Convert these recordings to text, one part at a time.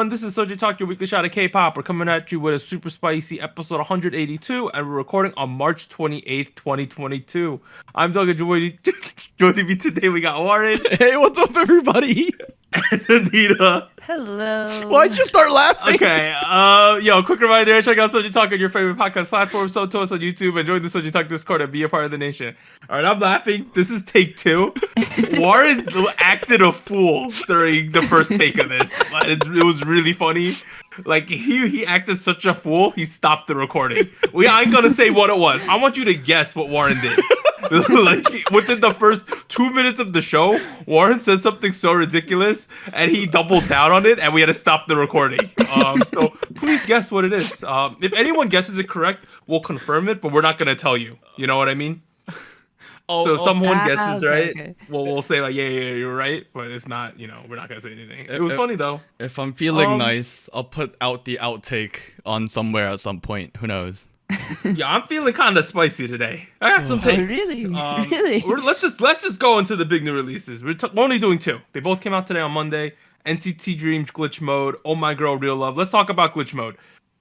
everyone. This is SojuTalk, your weekly shot of K-pop. We're coming at you with a super spicy episode 182, and we're recording on March 28th, 2022. I'm Doug, and joining me today, we got Warren. Hey, what's up, everybody? And Anita. Hello. Why'd you start laughing? Okay, quick reminder, check out SojuTalk on your favorite podcast platform, so to us on YouTube, and join the SojuTalk Discord and be a part of the nation. All right, I'm laughing. This is take 2. Warren acted a fool during the first take of this. It was really funny. Like, he acted such a fool, he stopped the recording. I ain't gonna say what it was. I want you to guess what Warren did. Like, within the first 2 minutes of the show, Warren says something so ridiculous, and he doubled down on it, and we had to stop the recording. So please guess what it is. If anyone guesses it correct, we'll confirm it, but we're not gonna tell you. You know what I mean? So if someone guesses right, we'll say like, yeah, you're right. But if not, we're not gonna say anything. It was funny though. If I'm feeling nice, I'll put out the outtake on somewhere at some point. Who knows? Yeah, I'm feeling kind of spicy today. I got some takes. Really? Let's just go into the big new releases. We're only doing 2. They both came out today on Monday. NCT Dream Glitch Mode. Oh My Girl Real Love. Let's talk about Glitch Mode.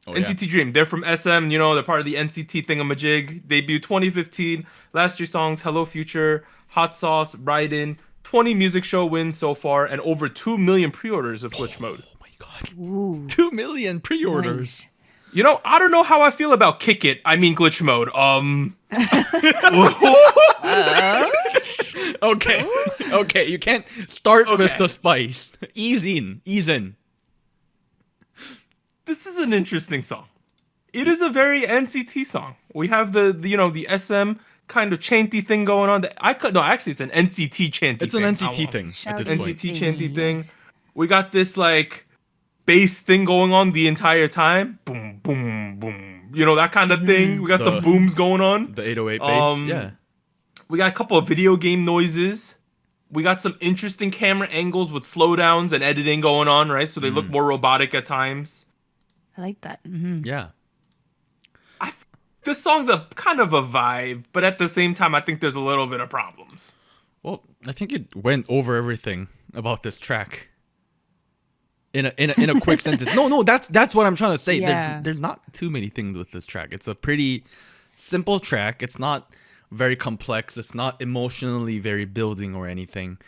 NCT Dream. They're from SM. They're part of the NCT thingamajig. Debuted 2015. Last 3 songs: Hello Future, Hot Sauce, Ride In. 20 music show wins so far, and over 2 million pre-orders of Glitch Mode. Oh my god! Ooh. 2 million pre-orders. Nice. I don't know how I feel about Glitch Mode. Okay, you can't start with the spice. Ease in. This is an interesting song. It is a very NCT song. We have the SM kind of chanty thing going on. Actually, it's an NCT chanty. It's thing. An NCT thing at this point. NCT chanty thing. We got this like bass thing going on the entire time. Boom, boom, boom. That kind of thing. We got some booms going on. The 808 bass. Yeah. We got a couple of video game noises. We got some interesting camera angles with slowdowns and editing going on, right? So they look more robotic at times. I like that. Mm-hmm. Yeah. This song's a kind of a vibe, but at the same time, I think there's a little bit of problems. Well, I think it went over everything about this track. In a quick sentence. No, that's what I'm trying to say. Yeah. There's not too many things with this track. It's a pretty simple track. It's not very complex. It's not emotionally very building or anything.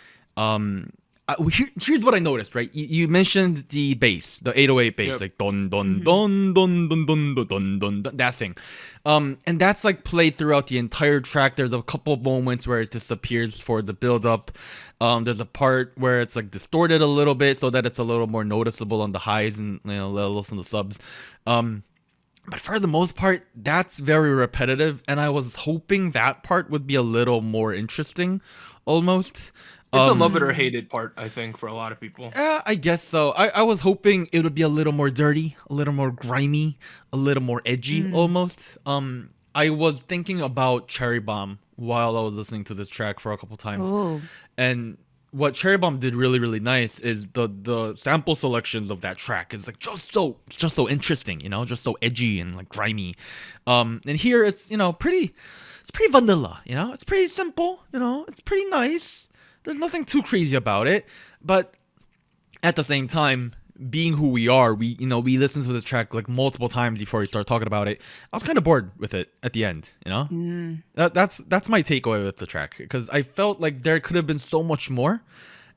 Here's what I noticed, right? You mentioned the bass, the 808 bass, like don don don don don don don don, that thing. And that's like played throughout the entire track. There's a couple moments where it disappears for the build up. There's a part where it's like distorted a little bit so that it's a little more noticeable on the highs and levels on the subs. But for the most part, that's very repetitive, and I was hoping that part would be a little more interesting, almost. It's a love it or hate it part, I think, for a lot of people. I guess so. I was hoping it would be a little more dirty, a little more grimy, a little more edgy, almost. I was thinking about Cherry Bomb while I was listening to this track for a couple times. Oh. And what Cherry Bomb did really, really nice is the sample selections of that track is like just so interesting, just so edgy and like grimy. And here it's pretty vanilla, it's pretty simple, it's pretty nice. There's nothing too crazy about it, but at the same time, being who we are, we listened to this track like multiple times before we start talking about it. I was kind of bored with it at the end, That's my takeaway with the track, because I felt like there could have been so much more.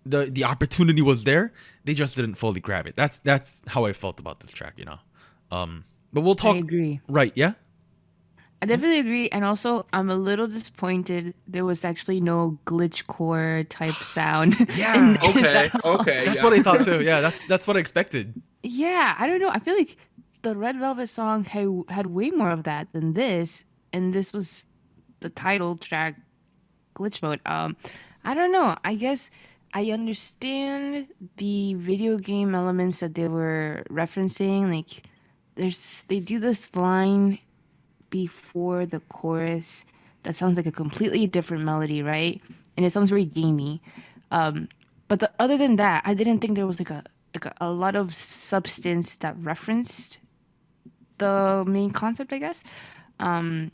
The opportunity was there. They just didn't fully grab it. That's how I felt about this track, But we'll talk. I agree. Right? Yeah. I definitely agree, and also I'm a little disappointed there was actually no glitch core type sound. Yeah. Okay. That's what I thought too. Yeah, that's what I expected. Yeah, I don't know. I feel like the Red Velvet song had way more of that than this, and this was the title track, Glitch Mode. I don't know. I guess I understand the video game elements that they were referencing. Like, they do this line before the chorus that sounds like a completely different melody, right? And it sounds very gamey. But other than that, I didn't think there was like a lot of substance that referenced the main concept, I guess. I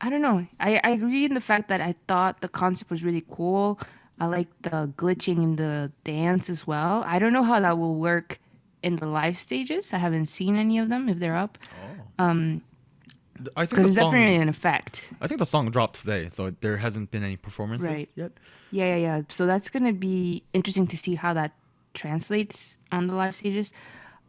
don't know. I agree in the fact that I thought the concept was really cool. I like the glitching in the dance as well. I don't know how that will work in the live stages. I haven't seen any of them if they're up. I think Because it's definitely an effect. I think the song dropped today, so there hasn't been any performances Right. yet. Yeah. So that's gonna be interesting to see how that translates on the live stages.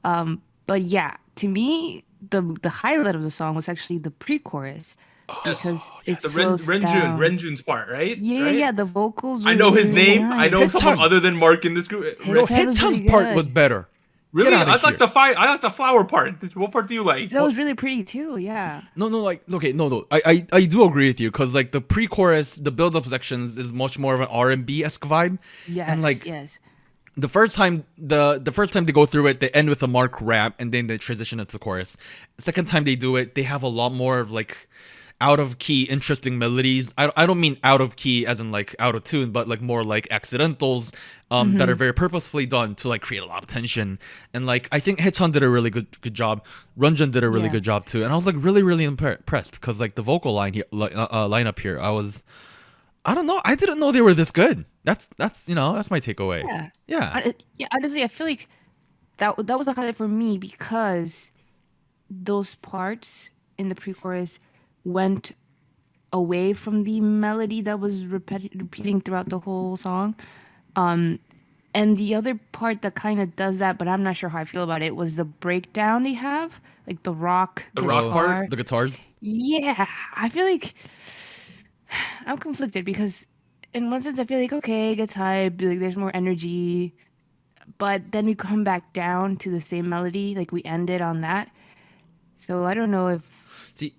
But yeah, to me, the highlight of the song was actually the pre-chorus because it The slows down. Renjun's part, right? Yeah, Right? yeah. The vocals. I were know his really name. I nice. know someone Hitan. other than Mark in this group. His No, head was Hitan's pretty part good. was better. Really? Get outta I like here. I like the flower part. What part do you like? That was really pretty too. Yeah. No, like, okay, no. I do agree with you because like the pre-chorus, the build-up sections is much more of an R&B-esque vibe. Yes. And like yes. the first time the first time they go through it, they end with a Mark rap and then they transition into the chorus. Second time they do it, they have a lot more of like out of key, interesting melodies. I don't mean out of key as in like out of tune, but like more like accidentals that are very purposefully done to like create a lot of tension. And like I think Haechan did a really good job. Runjun did a really Yeah. good job too. And I was like really impressed because like the vocal line here, lineup here, I don't know. I didn't know they were this good. That's that's my takeaway. Yeah. Yeah. Honestly, I feel like that was a highlight for me because those parts in the pre-chorus went away from the melody that was repeating throughout the whole song. And the other part that kind of does that, but I'm not sure how I feel about it, was the breakdown they have, like the rock, The rock guitar. part? The guitars. Yeah, I feel like I'm conflicted because in one sense I feel like okay, it gets hype, like there's more energy, but then we come back down to the same melody, like we ended on that. So I don't know if See,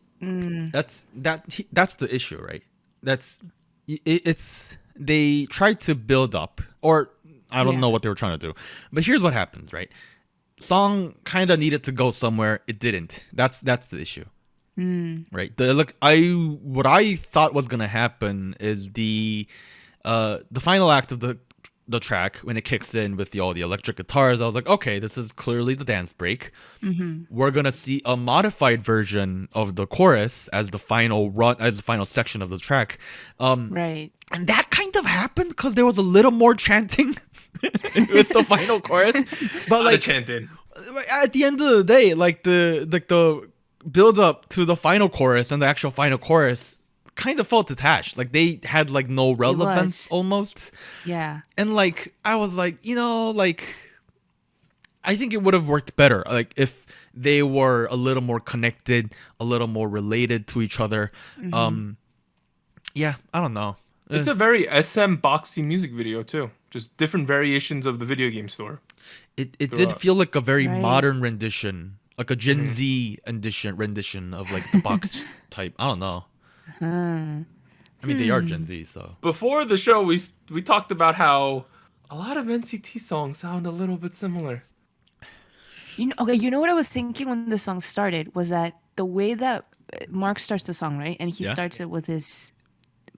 that's the issue, right? It's they tried to build up, or I don't Yeah. know what they were trying to do, but here's what happens, right? Song kind of needed to go somewhere, it didn't. That's the issue, right? What I thought was gonna happen is the final act of the track when it kicks in with all the electric guitars. I was like, okay, this is clearly the dance break. We're gonna see a modified version of the chorus as the final section of the track, right. and that kind of happened because there was a little more chanting with the final chorus. But Like like chanted. at the end of the day, like the build up to the final chorus and the actual final chorus kind of felt detached. Like they had like no relevance almost. Yeah. And like I was like, like I think it would have worked better like if they were a little more connected, a little more related to each other. Yeah, I don't know. It's a very SM boxy music video too. Just different variations of the video game store. It did feel like a very Right. modern rendition, like a Gen Z rendition of like the box type. I don't know. I mean, they are Gen Z, so Before the show, we talked about how a lot of NCT songs sound a little bit similar. You know what I was thinking when the song started was that the way that Mark starts the song, right? And he Yeah. starts it with his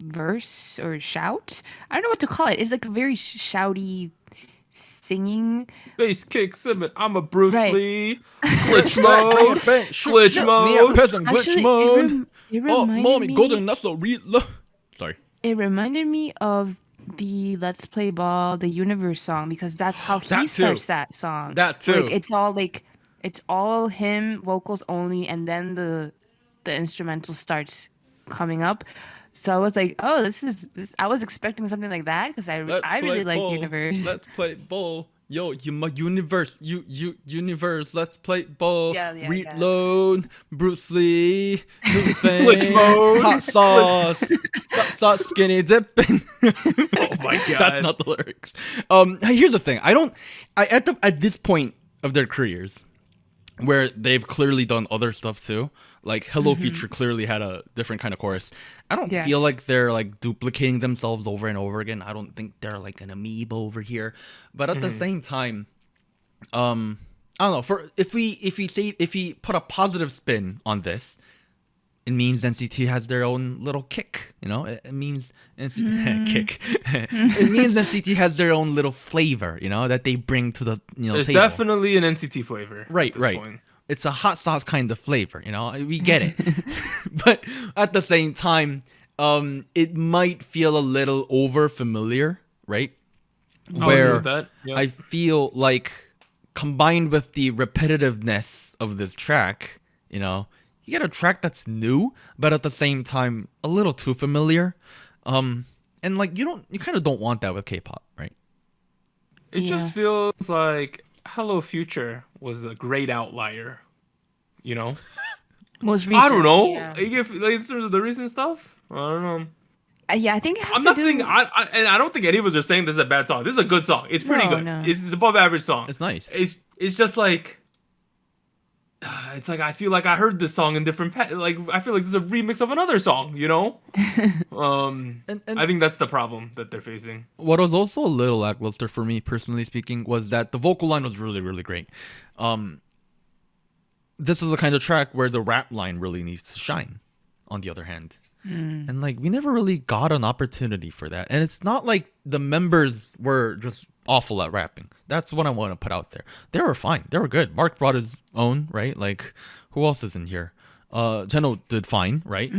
verse or shout. I don't know what to call it. It's like a very shouty singing. Bass kick, Simon, I'm a Bruce Right. Lee. Glitch mode. Glitch mode. Actually, it Oh, reminded mommy, me. golden knuckle, Sorry. It reminded me of the "Let's Play Ball" the Universe song because that's how he That too. starts that song. That too. Like it's all him vocals only, and then the instrumental starts coming up. So I was like, oh, this. I was expecting something like that because I really like Universe. Let's play ball. Yo, you my universe. You universe. Let's play ball. Yeah, yeah. Reload. Bruce Lee. New thing. Glitch mode. Hot sauce. Hot sauce. Skinny dipping. Oh my god. That's not the lyrics. Here's the thing. At this point of their careers, where they've clearly done other stuff too. Like Hello Future clearly had a different kind of chorus. I don't Yes. feel like they're like duplicating themselves over and over again. I don't think they're like an amoeba over here. But at the same time, I don't know. For if we put a positive spin on this, it means NCT has their own little kick. It means kick. It means NCT has their own little flavor. That they bring to the There's table. definitely an NCT flavor. Right. At this point. It's a hot sauce kind of flavor, we get it. But at the same time, it might feel a little over familiar, right? I would agree Where with that. Yeah. I feel like combined with the repetitiveness of this track, you know, you get a track that's new, but at the same time a little too familiar. And like you kind of don't want that with K-pop, right? It just feels like Hello Future was the great outlier, you know? Most recent. I don't know. Yeah. If, like, in terms of the recent stuff, I don't know. Yeah, I think it has I'm to not do... saying and I don't think any of us are saying this is a bad song. This is a good song. It's pretty good. No. It's above average song. It's nice. It's just like it's like I feel like I heard this song in different like I feel like this is a remix of another song, you know? And I think that's the problem that they're facing. what was also a little lackluster for me, personally speaking, was that the vocal line was really, really great. This is the kind of track where the rap line really needs to shine, on the other hand. And like we never really got an opportunity for that. And it's not like the members were just awful at rapping. That's what I want to put out there. They were fine. They were good. Mark brought his own, right? Like who else is in here? Tenno did fine, right?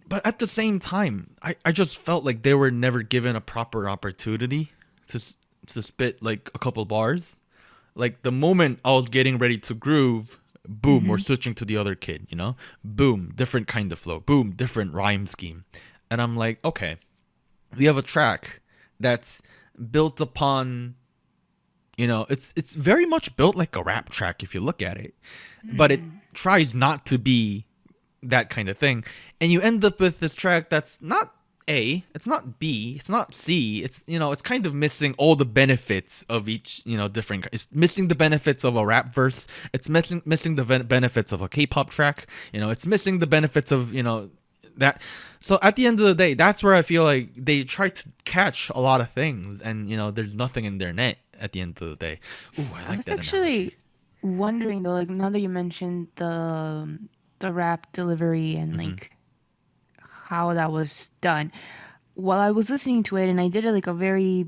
But at the same time, I just felt like they were never given a proper opportunity to spit like a couple bars. Like the moment I was getting ready to groove, boom, we're switching to the other kid, you know? Boom, different kind of flow. Boom, different rhyme scheme. And I'm like, okay, we have a track that's built upon, you know, it's very much built like a rap track if you look at it. But it tries not to be that kind of thing. And you end up with this track that's not A, it's not B, it's not C. It's, you know, it's kind of missing all the benefits of each, you know, different. It's missing the benefits of a rap verse. It's missing the benefits of a K-pop track. You know, it's missing the benefits of, you know, that. So at the end of the day, that's where I feel like they try to catch a lot of things, and you know, there's nothing in their net at the end of the day. Ooh, I was that actually wondering though, like now that you mentioned the rap delivery and like how that was done, while I was listening to it, and I did like a very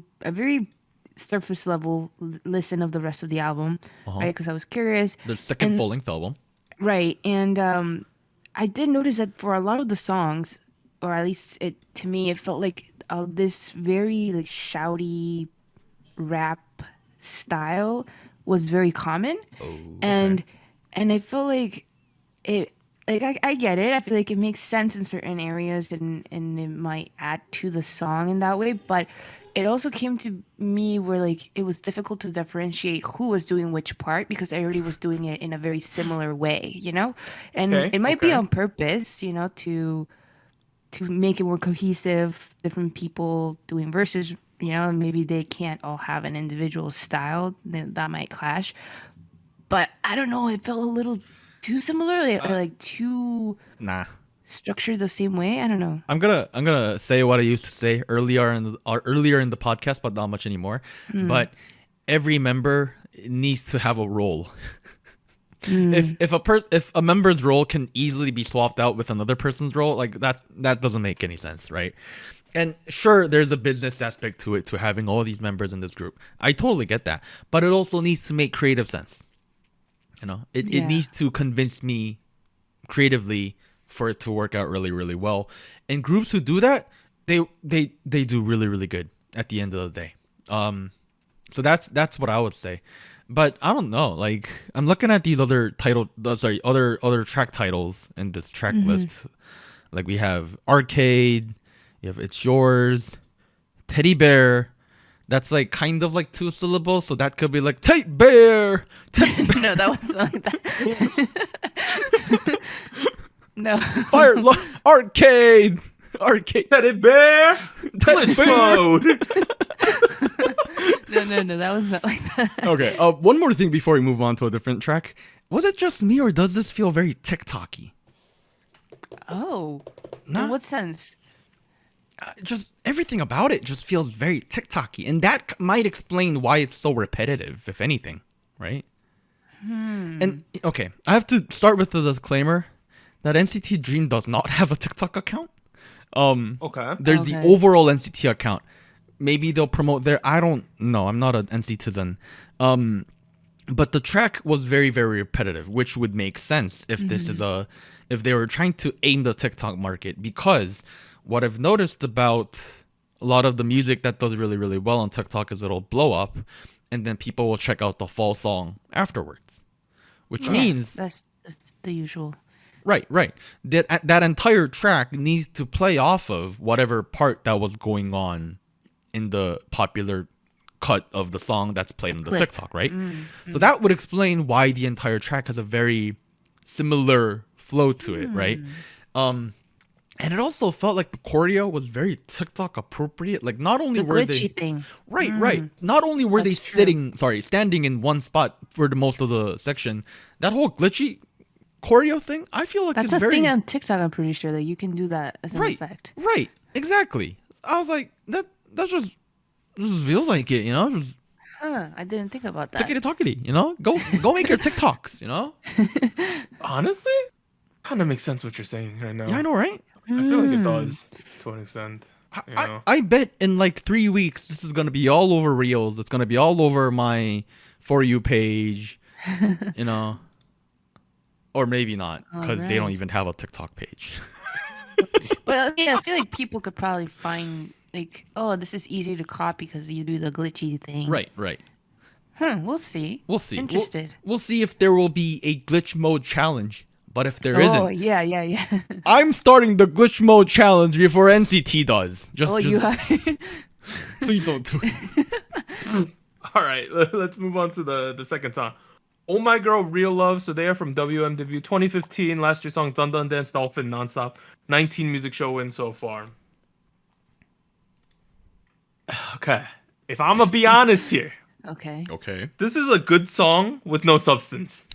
surface level listen of the rest of the album, right? Because I was curious. The second full length album, right? And I did notice that for a lot of the songs, or at least to me, it felt like this very like shouty rap style was very common, and I feel like it. Like I get it. I feel like it makes sense in certain areas, and it might add to the song in that way. But it also came to me where like it was difficult to differentiate who was doing which part, because everybody was doing it in a very similar way, you know. And it might be on purpose, you know, to make it more cohesive. Different people doing verses, you know, and maybe they can't all have an individual style. That might clash. But I don't know. It felt a little too similar, like too structured the same way. I don't know. I'm gonna say what I used to say earlier in the podcast, but not much anymore. But every member needs to have a role. If a member's role can easily be swapped out with another person's role, like that doesn't make any sense, right? And sure, there's a business aspect to it, to having all these members in this group. I totally get that, but it also needs to make creative sense. You know, it needs to convince me creatively for it to work out really, really well. And groups who do that, they do really, really good at the end of the day. So that's what I would say. But I don't know. Like I'm looking at these other other track titles in this track list. Like we have Arcade, you have It's Yours, Teddy Bear. That's like kind of like 2 syllables, so that could be like Tape Bear. No, that wasn't like that. No. Fire Arcade, Teddy Bear, glitch mode. No, that was not like that. Okay. One more thing before we move on to a different track. Was it just me, or does this feel very TikTok-y? Oh, in what sense? Just everything about it just feels very TikTok-y, and that might explain why it's so repetitive, if anything, right? And okay, I have to start with the disclaimer that NCT Dream does not have a TikTok account. There's the overall NCT account. Maybe they'll promote there. I don't know. I'm not an NCTizen. But the track was very, very repetitive, which would make sense if this is if they were trying to aim the TikTok market, because what I've noticed about a lot of the music that does really, really well on TikTok is it'll blow up, and then people will check out the fall song afterwards, which means that's the usual. right. That entire track needs to play off of whatever part that was going on in the popular cut of the song that's played on the TikTok, right? So that would explain why the entire track has a very similar flow to it, right? And it also felt like the choreo was very TikTok appropriate. Like not only The were glitchy they thing. right. Not only were they That's true. standing in one spot for the most of the section, that whole glitchy choreo thing, I feel like That's it's a very thing on TikTok. I'm pretty sure that you can do that as an effect. Right, exactly. I was like, that just feels like it, you know? Just Huh? I didn't think about that. tickety, you know? Go make your TikToks, you know? Honestly, kind of makes sense what you're saying right now. Yeah, I know, right? I feel like it does to an extent. You know? I bet in like 3 weeks this is gonna be all over Reels. It's gonna be all over my For You page, you know? Or maybe not, because they don't Alright. even have a TikTok page. But I mean, I feel like people could probably find like, oh, this is easy to copy because you do the glitchy thing. Right. We'll see. We'll see. Interested. We'll see if there will be a glitch mode challenge. But if there Oh isn't, yeah. I'm starting the glitch mode challenge before NCT does. Oh, you are. Please don't do it. All right, let's move on to the second song. Oh My Girl, Real Love. So they are from WM debut 2015. Last year's song, Dun Dun Dance Dolphin Nonstop. 19 music show wins so far. Okay, if I'm gonna be honest here, Okay. Okay. this is a good song with no substance.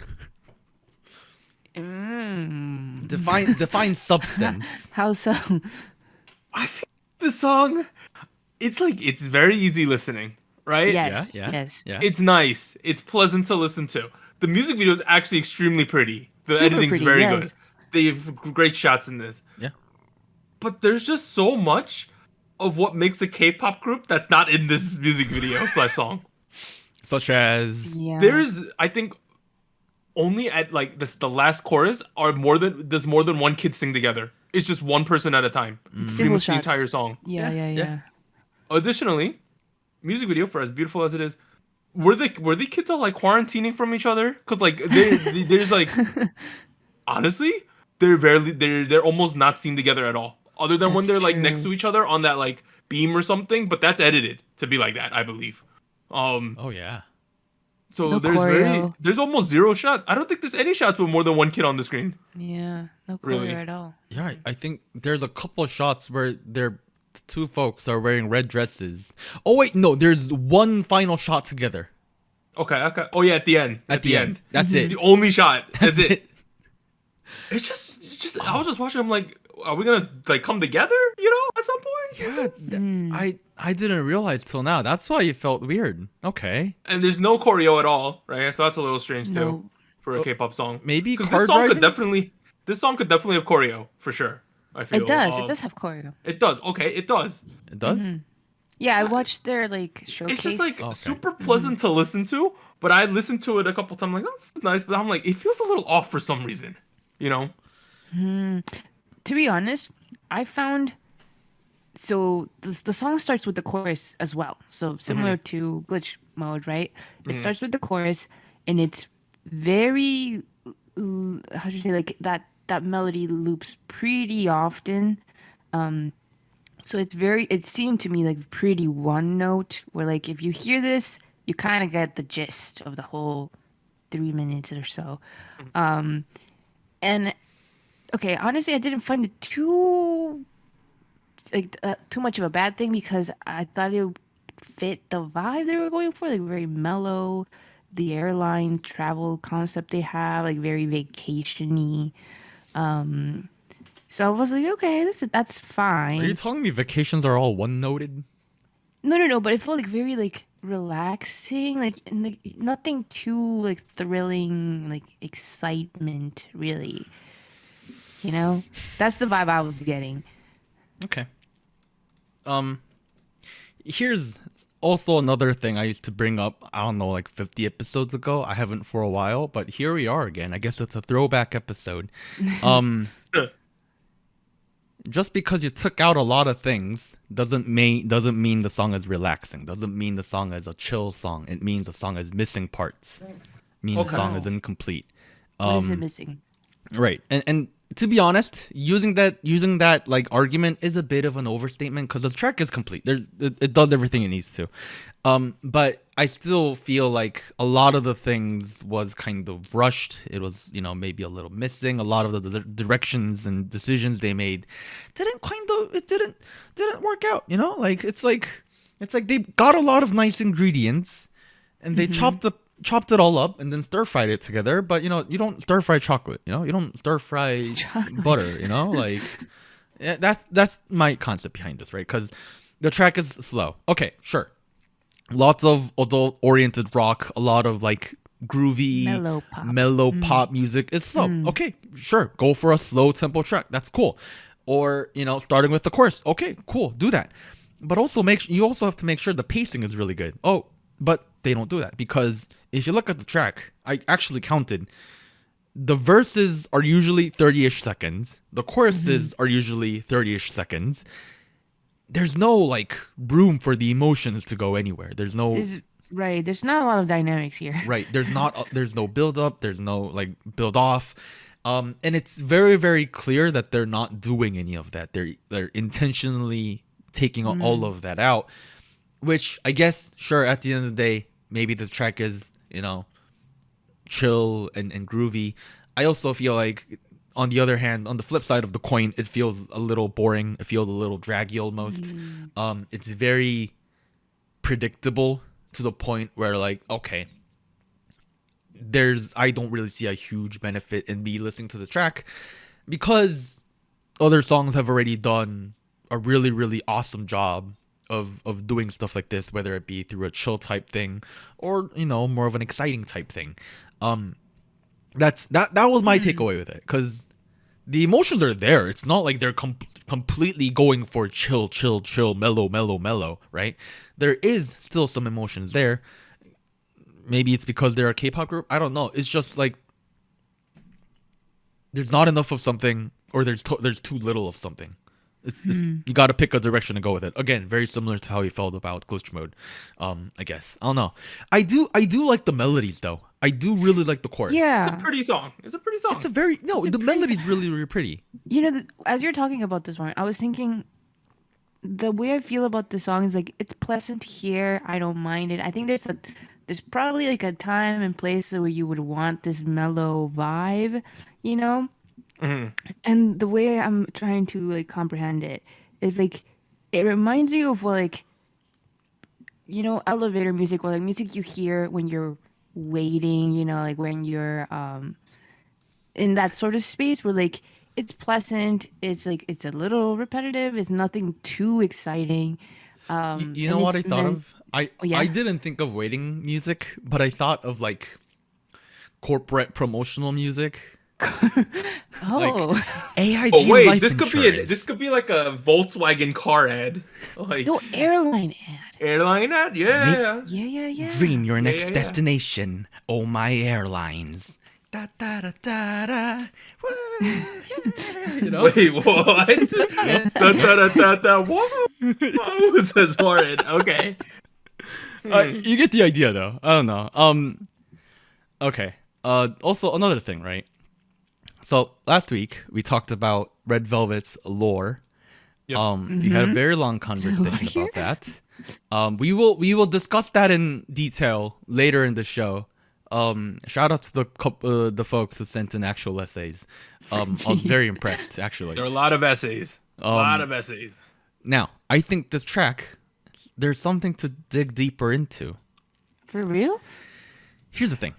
Define substance. How so? I feel the song, it's very easy listening, right? Yes. Yeah. Yes. Yeah. It's nice. It's pleasant to listen to. The music video is actually extremely pretty. The Super editing's pretty, very yes. good. They have great shots in this. Yeah. But there's just so much of what makes a K-pop group that's not in this music video / song. Such as Yeah. There's, I think, only at like the last chorus there's more than one kid sing together. It's just one person at a time. It's Pretty single much the shots. entire song. Yeah. Yeah. Additionally, music video, for as beautiful as it is, were the kids all like quarantining from each other? Cause like there's like, honestly, they're almost not seen together at all. Other than when That's they're like true. next to each other on that like beam or something, but that's edited to be like that, I believe. oh yeah. So No there's choreo. there's almost zero shots. I don't think there's any shots with more than one kid on the screen. Yeah. No Really? color at all. Yeah, I think there's a couple of shots where the two folks are wearing red dresses. Oh wait, no, there's one final shot together. Okay. Oh yeah, at the end. At the end. That's it. The only shot. That's it. it. It's just. I was just watching. I'm like, are we gonna like come together? You know, at some point. Yeah, I didn't realize till now. That's why it felt weird. Okay. And there's no choreo at all, right? So that's a little strange too No. for a K-pop song. Maybe 'Cause car this song driving? could definitely have choreo for sure. I feel It does. It does have choreo. It does. Okay, it does. It does? Yeah, I watched their like showcase. It's just like Okay. super pleasant to listen to. But I listened to it a couple times. Like, oh, this is nice. But I'm like, it feels a little off for some reason. You know? To be honest, I found so the song starts with the chorus as well. So similar to glitch mode, right? It starts with the chorus, and it's very how should you say, like that melody loops pretty often. So it seemed to me like pretty one note, where like if you hear this, you kind of get the gist of the whole 3 minutes or so. And okay, honestly, I didn't find it too much of a bad thing, because I thought it would fit the vibe they were going for, like very mellow, the airline travel concept they have, like very vacation-y. So I was like, okay, that's fine. Are you telling me vacations are all one-noted? No, but it felt like very like relaxing, like, and, like nothing too like thrilling, like excitement, really. You know, that's the vibe I was getting. Okay. Here's also another thing I used to bring up, I don't know, like 50 episodes ago. I haven't for a while, but here we are again. I guess it's a throwback episode. just because you took out a lot of things doesn't mean the song is relaxing. Doesn't mean the song is a chill song. It means the song is missing parts. It means the song is incomplete. What is it missing? Right. And to be honest, using that like argument is a bit of an overstatement because the track is complete. It does everything it needs to. But I still feel like a lot of the things was kind of rushed. It was, maybe a little missing. A lot of the directions and decisions they made didn't work out, Like it's like they got a lot of nice ingredients and they chopped it all up and then stir fried it together, but you don't stir fry chocolate, you don't stir fry butter, like that's my concept behind this, right? Because the track is slow. Okay, sure, lots of adult oriented rock, a lot of like groovy mellow pop music is slow. Okay, sure, go for a slow tempo track, that's cool. Or starting with the chorus, okay, cool, do that. But also you also have to make sure the pacing is really good. But they don't do that, because if you look at the track, I actually counted. The verses are usually 30-ish seconds. The choruses are usually 30-ish seconds. There's no like room for the emotions to go anywhere. There's not a lot of dynamics here. Right. There's no build up. There's no like build off. And it's very, very clear that they're not doing any of that. They're intentionally taking all of that out. Which I guess, sure, at the end of the day, maybe this track is, chill and groovy. I also feel like, on the other hand, on the flip side of the coin, it feels a little boring. It feels a little draggy almost. It's very predictable to the point where, like, okay, I don't really see a huge benefit in me listening to the track because other songs have already done a really, really awesome job of doing stuff like this, whether it be through a chill type thing or more of an exciting type thing. That was my takeaway with it, because the emotions are there. It's not like they're completely going for chill, mellow, right? There is still some emotions there. Maybe it's because they're a K-pop group, I don't know. It's just like there's not enough of something, or there's too little of something. You got to pick a direction to go with it. Again, very similar to how you felt about Glitch Mode, I guess. I don't know. I do like the melodies, though. I do really like the chorus. Yeah. It's a pretty song. The melody's really, really pretty. As you're talking about this one, I was thinking the way I feel about the song is like, it's pleasant to hear. I don't mind it. I think there's probably like a time and place where you would want this mellow vibe, And the way I'm trying to like comprehend it is like, it reminds you of like, elevator music, or like music you hear when you're waiting, like when you're in that sort of space where like it's pleasant, it's like it's a little repetitive, it's nothing too exciting. You know what I thought of? I didn't think of waiting music, but I thought of like corporate promotional music. Oh, AIG wait, life this insurance. could be like a Volkswagen car ad. Like no, airline ad. Airline ad? Yeah. Yeah. Dream your next destination. Oh my airlines. Da da da da da. Wait, what? Da da da da da. What was this for it? Okay. You get the idea, though. I don't know. Okay. Also, another thing, right? So last week we talked about Red Velvet's lore. Yep. We had a very long conversation about that. We will discuss that in detail later in the show. Shout out to the folks who sent in actual essays. I was very impressed, actually. There are a lot of essays. Now, I think this track, there's something to dig deeper into. For real? Here's the thing.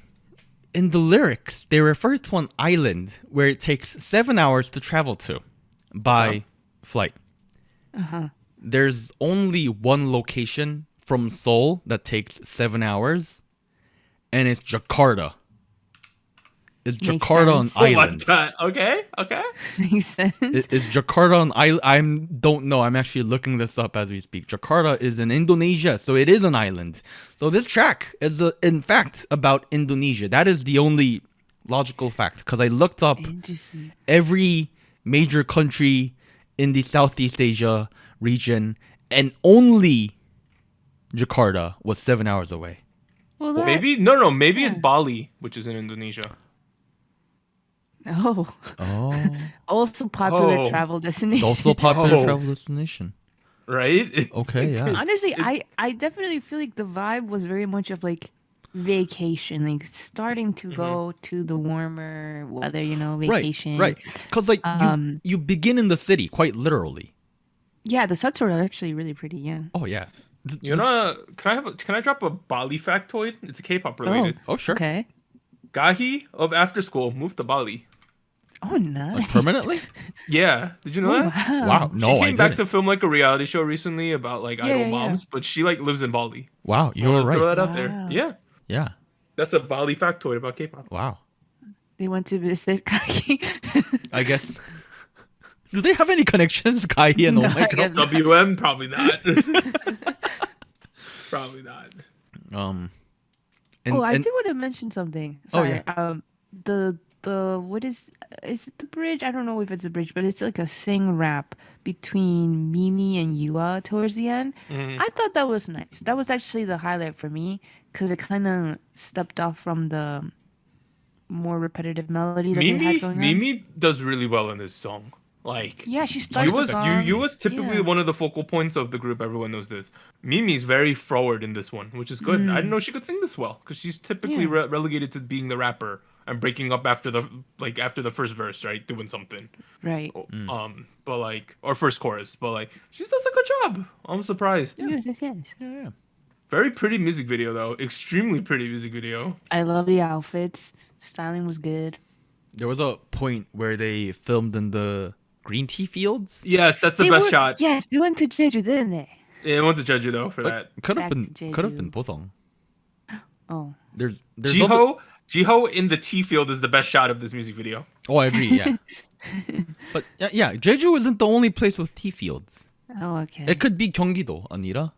In the lyrics, they refer to an island where it takes 7 hours to travel to by flight. There's only one location from Seoul that takes 7 hours, and it's Jakarta. It's Makes Jakarta sense. an island. Okay. Makes sense. Is Jakarta an island? I don't know. I'm actually looking this up as we speak. Jakarta is in Indonesia, so it is an island. So this track is, in fact, about Indonesia. That is the only logical fact, because I looked up every major country in the Southeast Asia region, and only Jakarta was 7 hours away. Well, Maybe maybe it's Bali, which is in Indonesia. Oh. Oh, Also popular Oh. travel destination. also a popular Oh. travel destination. Right? Okay, yeah. Honestly, I definitely feel like the vibe was very much of like vacation, like starting to go to the warmer weather, vacation. Right. Because like Um, you begin in the city, quite literally. Yeah, the sets were actually really pretty. Yeah. Oh yeah. You know, can I drop a Bali factoid? It's a K-pop related. Oh sure. Okay. Gahi of After School moved to Bali. Oh, nice. Like permanently? Yeah, did you know Oh, that? wow. Wow. She No, I came back didn't. to film like a reality show recently about like idol yeah. moms, but she like lives in Bali. Wow, you were Throw right. that out there. Wow. Yeah, Yeah. that's a Bali factoid about K-pop. Wow. They went to visit Kaki. I guess. Do they have any connections, Kai and No, Oh I My guess Girl? not. WM probably not. Probably not. And, Oh, I and did want to mention something. Oh, Sorry. yeah. The what is it the bridge? I don't know if it's a bridge, but it's like a sing rap between Mimi and Yua towards the end. Mm-hmm. I thought that was nice. That was actually the highlight for me because it kind of stepped off from the more repetitive melody that they had going on. Mimi does really well in this song. Like, Yeah, she starts you the song. was typically Yeah. one of the focal points of the group. Everyone knows this. Mimi's very forward in this one, which is good. I didn't know she could sing this well because she's typically Yeah. relegated to being the rapper and breaking up after the first verse, right? Doing something. Right. But like, or first chorus, but like, she does a good job. I'm surprised. Yes. yeah. Very pretty music video though. Extremely pretty music video. I love the outfits. Styling was good. There was a point where they filmed in the green tea fields. Yes, that's the They best went- shot. Yes, they went to Jeju, didn't they? Yeah, I want to judge you though for that. Could have Back been to Jeju. Bosong. Oh. There's other- Jiho in the tea field is the best shot of this music video. Oh, I agree. Yeah. But yeah, Jeju isn't the only place with tea fields. Oh, okay. It could be Gyeonggi-do, 아니라.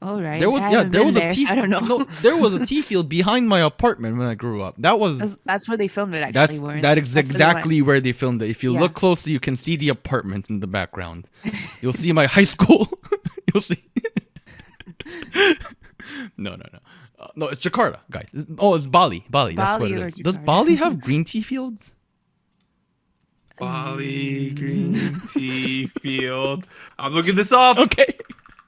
All right. There was I yeah, haven't there been was there, a tea. so I don't know. No, there was a tea field behind my apartment when I grew up. That was That's where they filmed it. Actually, Warren. that is That's where they exactly where they filmed it. If you Yeah. look closely, you can see the apartments in the background. You'll see my high school. You'll see. No. No, it's Jakarta, guys. It's Bali. Bali. That's what Bali it or is. Does Jakarta? Bali have green tea fields? Bali green tea field. I'm looking this up. Okay.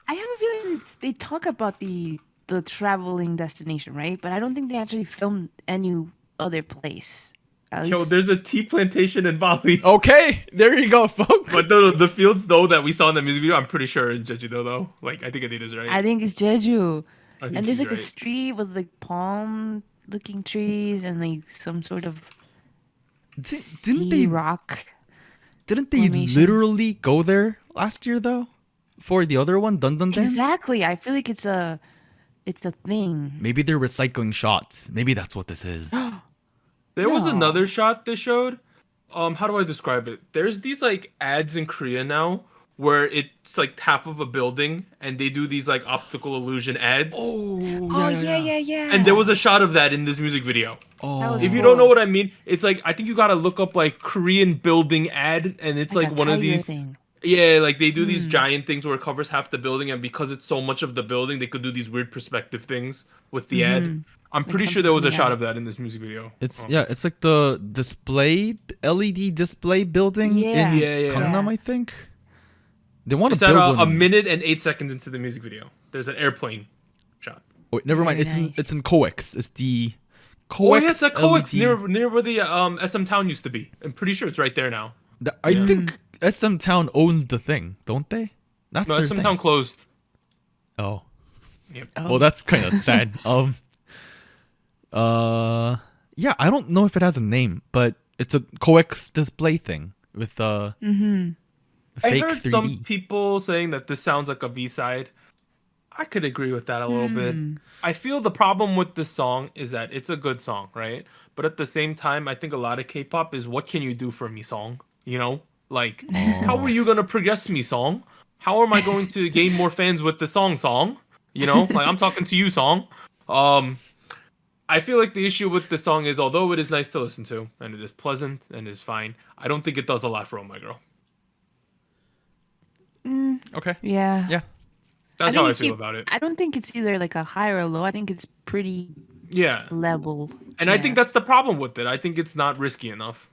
I have a feeling they talk about the traveling destination, right? But I don't think they actually filmed any other place. At Yo, least- there's a tea plantation in Bali. Okay. There you go, folks. But no, the fields though that we saw in the music video, I'm pretty sure in Jeju-do though. Like I think Adidas is right. I think it's Jeju. I think And there's she's like a right. street with like palm-looking trees and like some sort of Didn't sea they rock. Didn't they formation. literally go there last year though? For the other one, Dun Dun Dance? Exactly. I feel like it's a thing. Maybe they're recycling shots. Maybe that's what this is. There was No. another shot they showed. How do I describe it? There's these like ads in Korea now where it's like half of a building and they do these like optical illusion ads. Oh yeah. And there was a shot of that in this music video. That was If you cool. don't know what I mean, it's like I think you gotta look up like Korean building ad, and it's like a one of tiger these. thing. Yeah, like they do these giant things where it covers half the building, and because it's so much of the building, they could do these weird perspective things with the ad. I'm pretty sure there was a something shot like of that in this music video. It's it's like the display LED display building Yeah. in Yeah, yeah. Gangnam, I think. They want It's to at build a one. minute and 8 seconds into the music video. There's an airplane shot. Oh, wait, never mind. Very It's nice. it's in COEX. It's the COEX. Oh, yeah, it's at Coex, LED. near where the SM Town used to be. I'm pretty sure it's right there now. I think SM Town owns the thing, don't they? That's No, their SM thing. Town closed. Oh. Yep. Well, that's kind of sad. Yeah, I don't know if it has a name, but it's a COEX display thing with I fake heard 3D. some people saying that this sounds like a B-side. I could agree with that a little bit. I feel the problem with this song is that it's a good song, right? But at the same time, I think a lot of K-pop is what can you do for me song? You know? Like, how are you going to progress me song? How am I going to gain more fans with the song? You know? Like, I'm talking to you song. I feel like the issue with this song is, although it is nice to listen to, and it is pleasant, and it is fine, I don't think it does a lot for Oh My Girl. Okay. Yeah. Yeah. That's think how I it's feel about it. I don't think it's either like a high or a low. I think it's pretty Yeah. level. And I think that's the problem with it. I think it's not risky enough.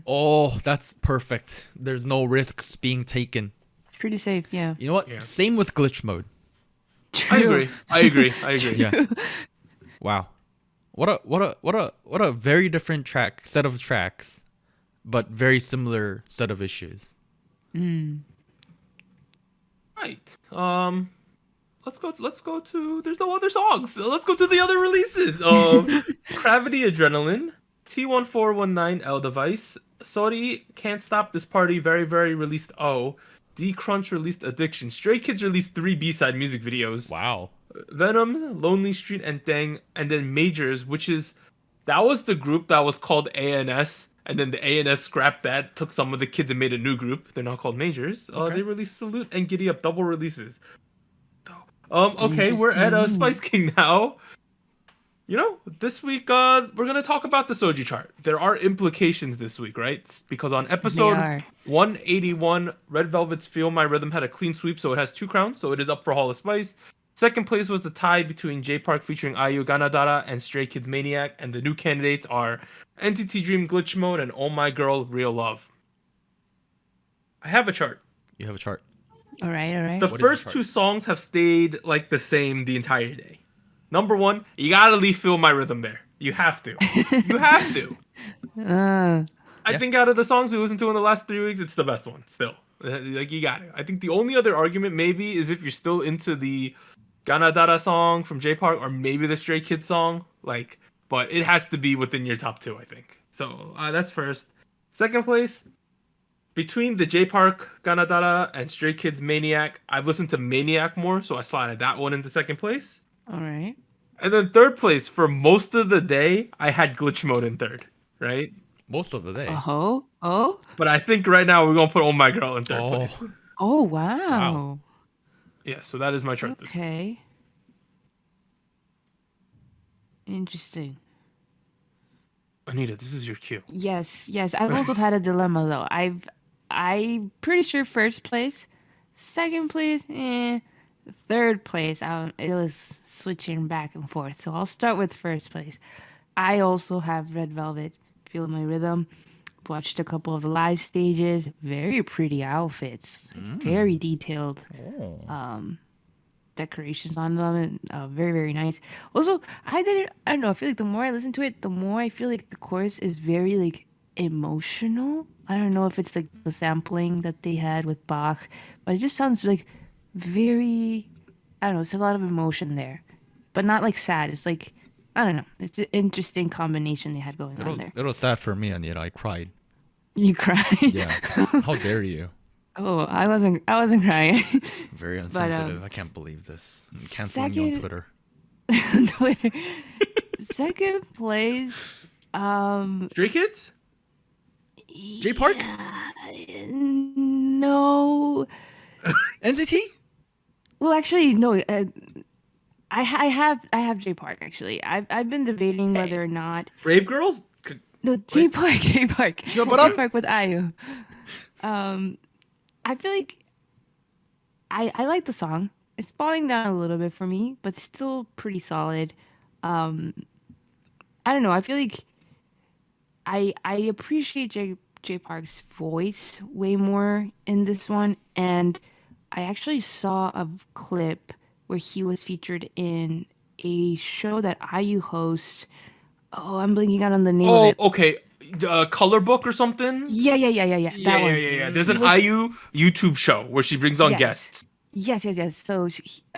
Oh, that's perfect. There's no risks being taken. It's pretty safe. Yeah. You know what? Yeah. Same with glitch mode. I True. agree. Yeah. Wow. What a very different set of tracks, but very similar set of issues. Right. Let's go to there's no other songs. Let's go to the other releases. Gravity Adrenaline, T1419 L Device, Sorry Can't Stop This Party, Very Very released D Crunch released Addiction. Stray Kids released 3 B-side music videos. Wow. Venom, Lonely Street, and Dang, and then Majors, that was the group that was called ANS, and then the ANS scrapped that, took some of the kids and made a new group. They're now called Majors. Okay. They released Salute and Giddy Up, double releases. Okay, we're at Spice King now. You know, this week we're gonna talk about the Soju chart. There are implications this week, right? Because on episode are. 181, Red Velvet's Feel My Rhythm had a clean sweep, so it has 2 crowns, so it is up for Hall of Spice. Second place was the tie between J Park featuring IU Ganadara and Stray Kids Maniac, and the new candidates are NCT Dream Glitch Mode and Oh My Girl Real Love. I have a chart. You have a chart. All right. The What is first the 2 songs have stayed like the same the entire day. Number 1, you gotta leave Feel My Rhythm there. You have to. You have to. I think out of the songs we listened to in the last 3 weeks, it's the best one still. Like, you got it. I think the only other argument maybe is if you're still into the Ganadara song from J Park or maybe the Stray Kids song. Like, but it has to be within your top 2, I think. So that's first. Second place, between the J Park Ganadara and Stray Kids Maniac, I've listened to Maniac more, so I slotted that one into second place. All right. And then third place, for most of the day, I had Glitch Mode in third, right? Most of the day. Oh. But I think right now we're going to put Oh My Girl in third place. Oh, wow. Yeah, so that is my chart this week. Okay. Interesting. Anita, this is your cue. Yes. I've also had a dilemma though. I'm pretty sure first place, second place, third place. It was switching back and forth. So I'll start with first place. I also have Red Velvet, Feel My Rhythm. Watched a couple of the live stages. Very pretty outfits. Very detailed. Decorations on them. And, very, very nice. Also, I don't know. I feel like the more I listen to it, the more I feel like the chorus is very like emotional. I don't know if it's like the sampling that they had with Bach, but it just sounds like very, I don't know. It's a lot of emotion there, but not like sad. It's like, I don't know. It's an interesting combination they had going on there. It was sad for me, and yet I cried. You cried? Yeah. How dare you? Oh, I wasn't crying. Very insensitive. I can't believe this. I'm canceling you on Twitter. Twitter. Second place. Stray Kids? J Park? No. NCT? Well, actually, no. I have J Park. Actually, I've been debating whether or not. Brave Girls? No, J Park. J Park with IU. I feel like I like the song. It's falling down a little bit for me, but still pretty solid. I don't know. I feel like I appreciate J Park's voice way more in this one, and I actually saw a clip where he was featured in a show that IU hosts. Oh, I'm blinking out on the name of it. Okay. Color Book or something? Yeah. That one. Yeah. There's an IU YouTube show where she brings on guests. Yes. So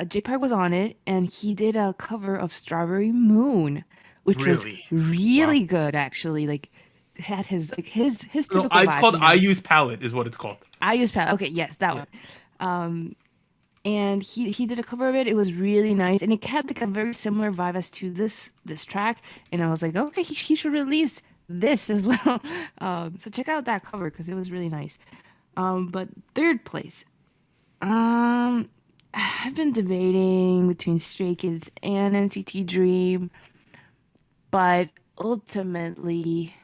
J Park was on it, and he did a cover of Strawberry Moon, which was really good, actually. Like, had his typical No, it's vibe, called you know? IU's Palette is what it's called. IU's Palette. Okay, yes, that one. And he did a cover of it. It was really nice, and it had like a very similar vibe as to this track. And I was like, okay, he should release this as well. So check out that cover because it was really nice. But third place, I've been debating between Stray Kids and NCT Dream, but ultimately,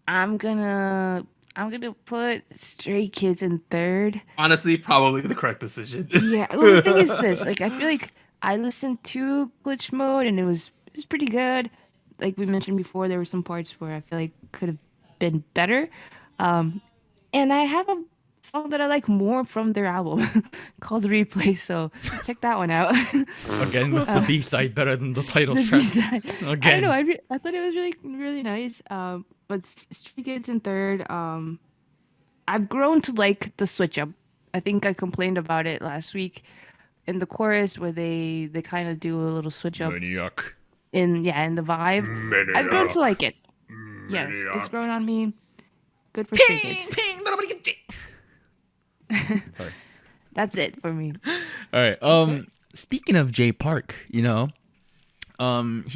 I'm gonna I'm gonna put Stray Kids in third. Honestly, probably the correct decision. Yeah. Well, the thing is this. Like, I feel like I listened to Glitch Mode and it was pretty good. Like we mentioned before, there were some parts where I feel like could have been better. And I have a song that I like more from their album called Replay. So check that one out. Again, with the B side better than the title The track. B-side. I Again. don't know. I thought it was really, really nice. But Stray Kids in third. I've grown to like the switch up. I think I complained about it last week in the chorus where they kind of do a little switch up Maniac. in the vibe. I've grown to like it. Yes, it's grown on me. Good for Stray Kids. Ping, nobody can Sorry. That's it for me. All right. Speaking of Jay Park, he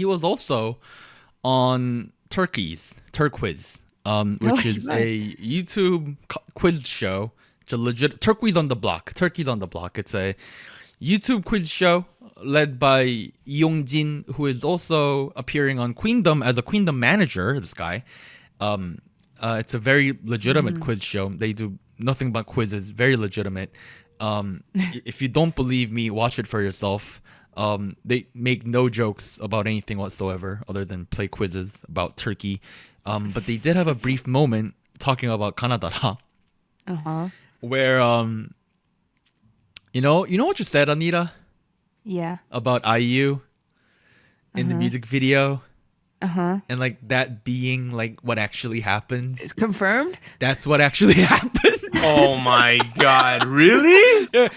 was also on Turquiz, which is a YouTube quiz show. It's a legit Turquiz on the Block. It's a YouTube quiz show led by Yongjin, who is also appearing on Queendom as a Queendom manager. This guy. It's a very legitimate quiz show. They do nothing but quizzes. Very legitimate. If you don't believe me, watch it for yourself. They make no jokes about anything whatsoever other than play quizzes about Turkey. But they did have a brief moment talking about Kanadara. Where you know what you said, Anita? Yeah. About IU in the music video? And like that being like what actually happened. It's confirmed? That's what actually happened. Oh my god, really? Yeah,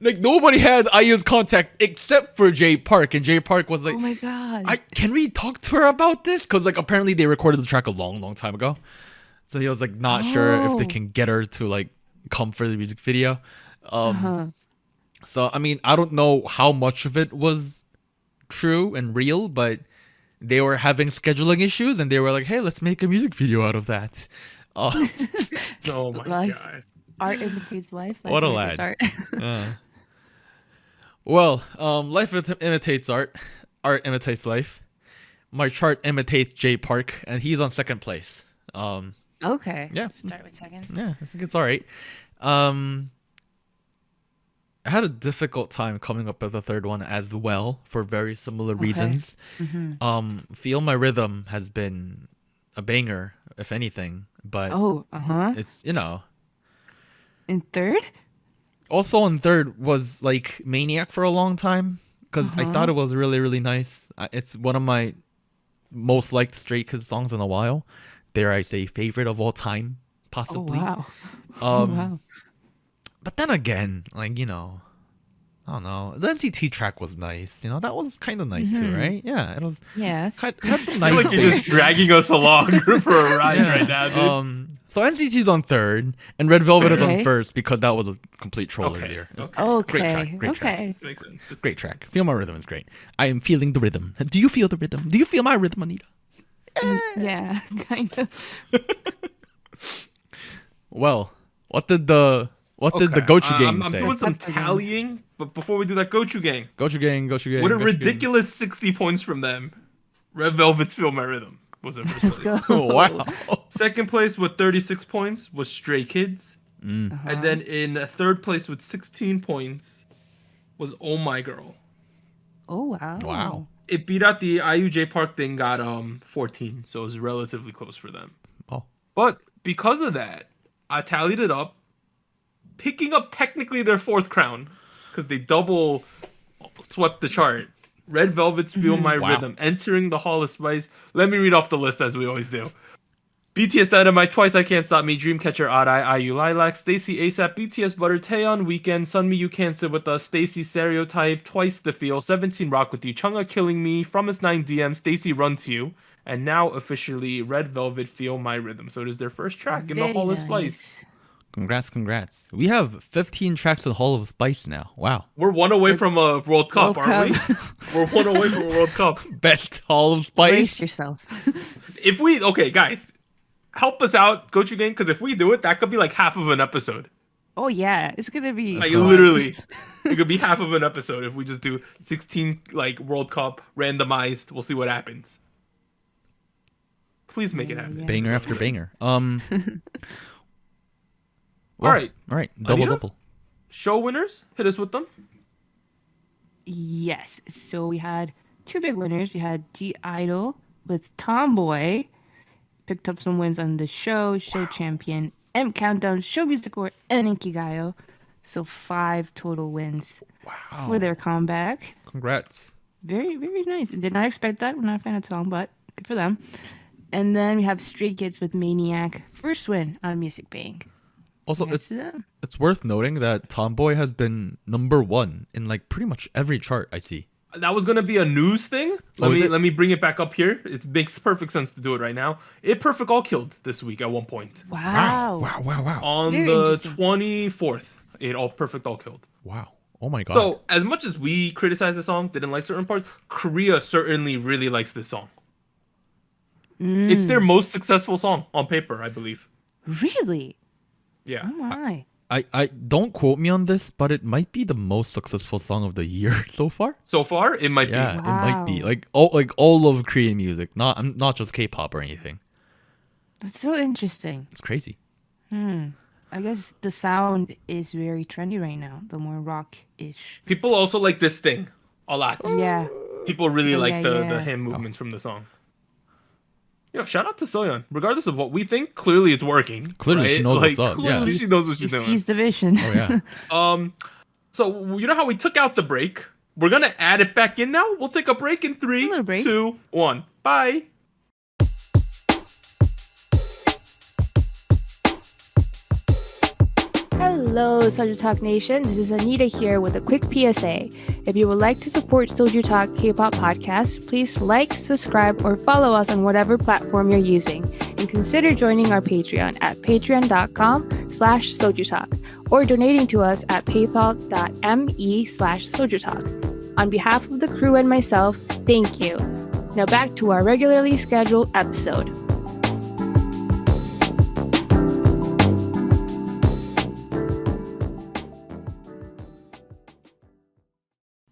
like nobody had IU's contact except for Jay Park, and Jay Park was like, Oh my god. Can we talk to her about this? Because like apparently they recorded the track a long time ago, so he was like not sure if they can get her to like come for the music video. So I mean, I don't know how much of it was true and real, but they were having scheduling issues, and they were like, "Hey, let's make a music video out of that." Oh my Life. god. Art imitates life. What a imitates lad. Art. Well, life imitates art. Art imitates life. My chart imitates Jay Park, and he's on second place. Okay. Yeah. Start with second. Yeah, I think it's all right. I had a difficult time coming up with the third one as well for very similar reasons. Feel My Rhythm has been a banger, if anything, but it's, In third? Also on third was like Maniac for a long time because I thought it was really, really nice. It's one of my most liked Stray Kids songs in a while. Dare I say favorite of all time, possibly. Oh, wow. Wow. But then again, like, I don't know. The NCT track was nice. That was kind of nice too, right? Yeah, it was. Yeah. Had some I nice feel like you're just dragging us along for a ride right now, dude. So NCT's on third, and Red Velvet is on Okay. first because that was a complete troll earlier. Great track. Great track. Okay. This makes sense. Great track. Feel My Rhythm is great. I am feeling the rhythm. Do you feel the rhythm? Do you feel my rhythm, Anita? Yeah, kind of. Well, what did the Gochu gang I'm say? doing some Gochu gang. tallying, but before we do that, Gochu gang. Gochu gang. What a Gochu gang. ridiculous 60 points from them. Red Velvet's Feel My Rhythm was in first place. Oh, wow. Second place with 36 points was Stray Kids. Mm. And then in third place with 16 points was Oh My Girl. Oh, wow. Wow. It beat out the IUJ Park thing, got 14, so it was relatively close for them. Oh. But because of that, I tallied it up, picking up technically their fourth crown because they double swept the chart. Red Velvet's Feel My Wow. Rhythm entering the Hall of Spice. Let me read off the list as we always do. BTS Dynamite, Twice I Can't Stop Me, Dreamcatcher, Odd Eye, IU Lilac, Stacy ASAP, BTS Butter, Taeyeon, Weekend, Sunmi You Can't Sit With Us, Stacy Stereotype, Twice The Feel, 17 Rock With You, Chungha Killing Me, From Us 9 DM, Stacy Run To You, and now officially Red Velvet Feel My Rhythm. So it is their first track in the Very Hall of nice. Spice. Congrats. We have 15 tracks in the Hall of Spice now. Wow. We're one away from a World Cup, World aren't Cup. we? We're one away from a World Cup. Best Hall of Spice. Brace yourself. If we, okay, guys, help us out, Gochu Gang, because if we do it, that could be like half of an episode. Oh, yeah. It's going to be. Like literally, it could be half of an episode if we just do 16 like World Cup randomized. We'll see what happens. Please make it happen. Yeah. Banger after banger. All right. All right. Double Anita? double. Show winners, hit us with them. Yes. So we had two big winners. We had G Idol with Tomboy. Picked up some wins on the show champion, M Countdown, Show Music Award, and Inkigayo. So 5 total wins for their comeback. Congrats. Very, very nice. Did not expect that. I'm not a fan of the song, but good for them. And then we have Stray Kids with Maniac. First win on Music Bank. Also, Congrats to them. it's worth noting that Tomboy has been number 1 in like pretty much every chart I see. That was gonna be a news thing. Let me bring it back up here. It makes perfect sense to do it right now. It Perfect all killed this week at one point. Wow. Wow. On Very the interesting. 24th, it all Perfect all killed. Wow. Oh my god. So as much as we criticize the song, didn't like certain parts, Korea certainly really likes this song. It's their most successful song on paper, I believe. Really? Yeah. Oh my. I don't quote me on this, but it might be the most successful song of the year so far. So far, it might Yeah, be. it might be Wow. like all of Korean music, not just K-pop or anything. That's so interesting. It's crazy. I guess the sound is very trendy right now. The more rock-ish. People also like this thing a lot. Yeah. People really Yeah, like yeah, the yeah. hand movements from the song. Shout out to Soyeon. Regardless of what we think, clearly it's working. Clearly right? she knows what's up, yeah. Clearly she knows what she's She doing. sees the vision. Oh yeah. So you know how we took out the break? We're gonna add it back in now. We'll take a break in 3, little break. 2, 1. Bye. Hello, SojuTalk Nation. This is Anita here with a quick PSA. If you would like to support SojuTalk Kpop Podcast, please like, subscribe, or follow us on whatever platform you're using. And consider joining our Patreon at patreon.com/SojuTalk or donating to us at paypal.me/SojuTalk. On behalf of the crew and myself, thank you. Now back to our regularly scheduled episode.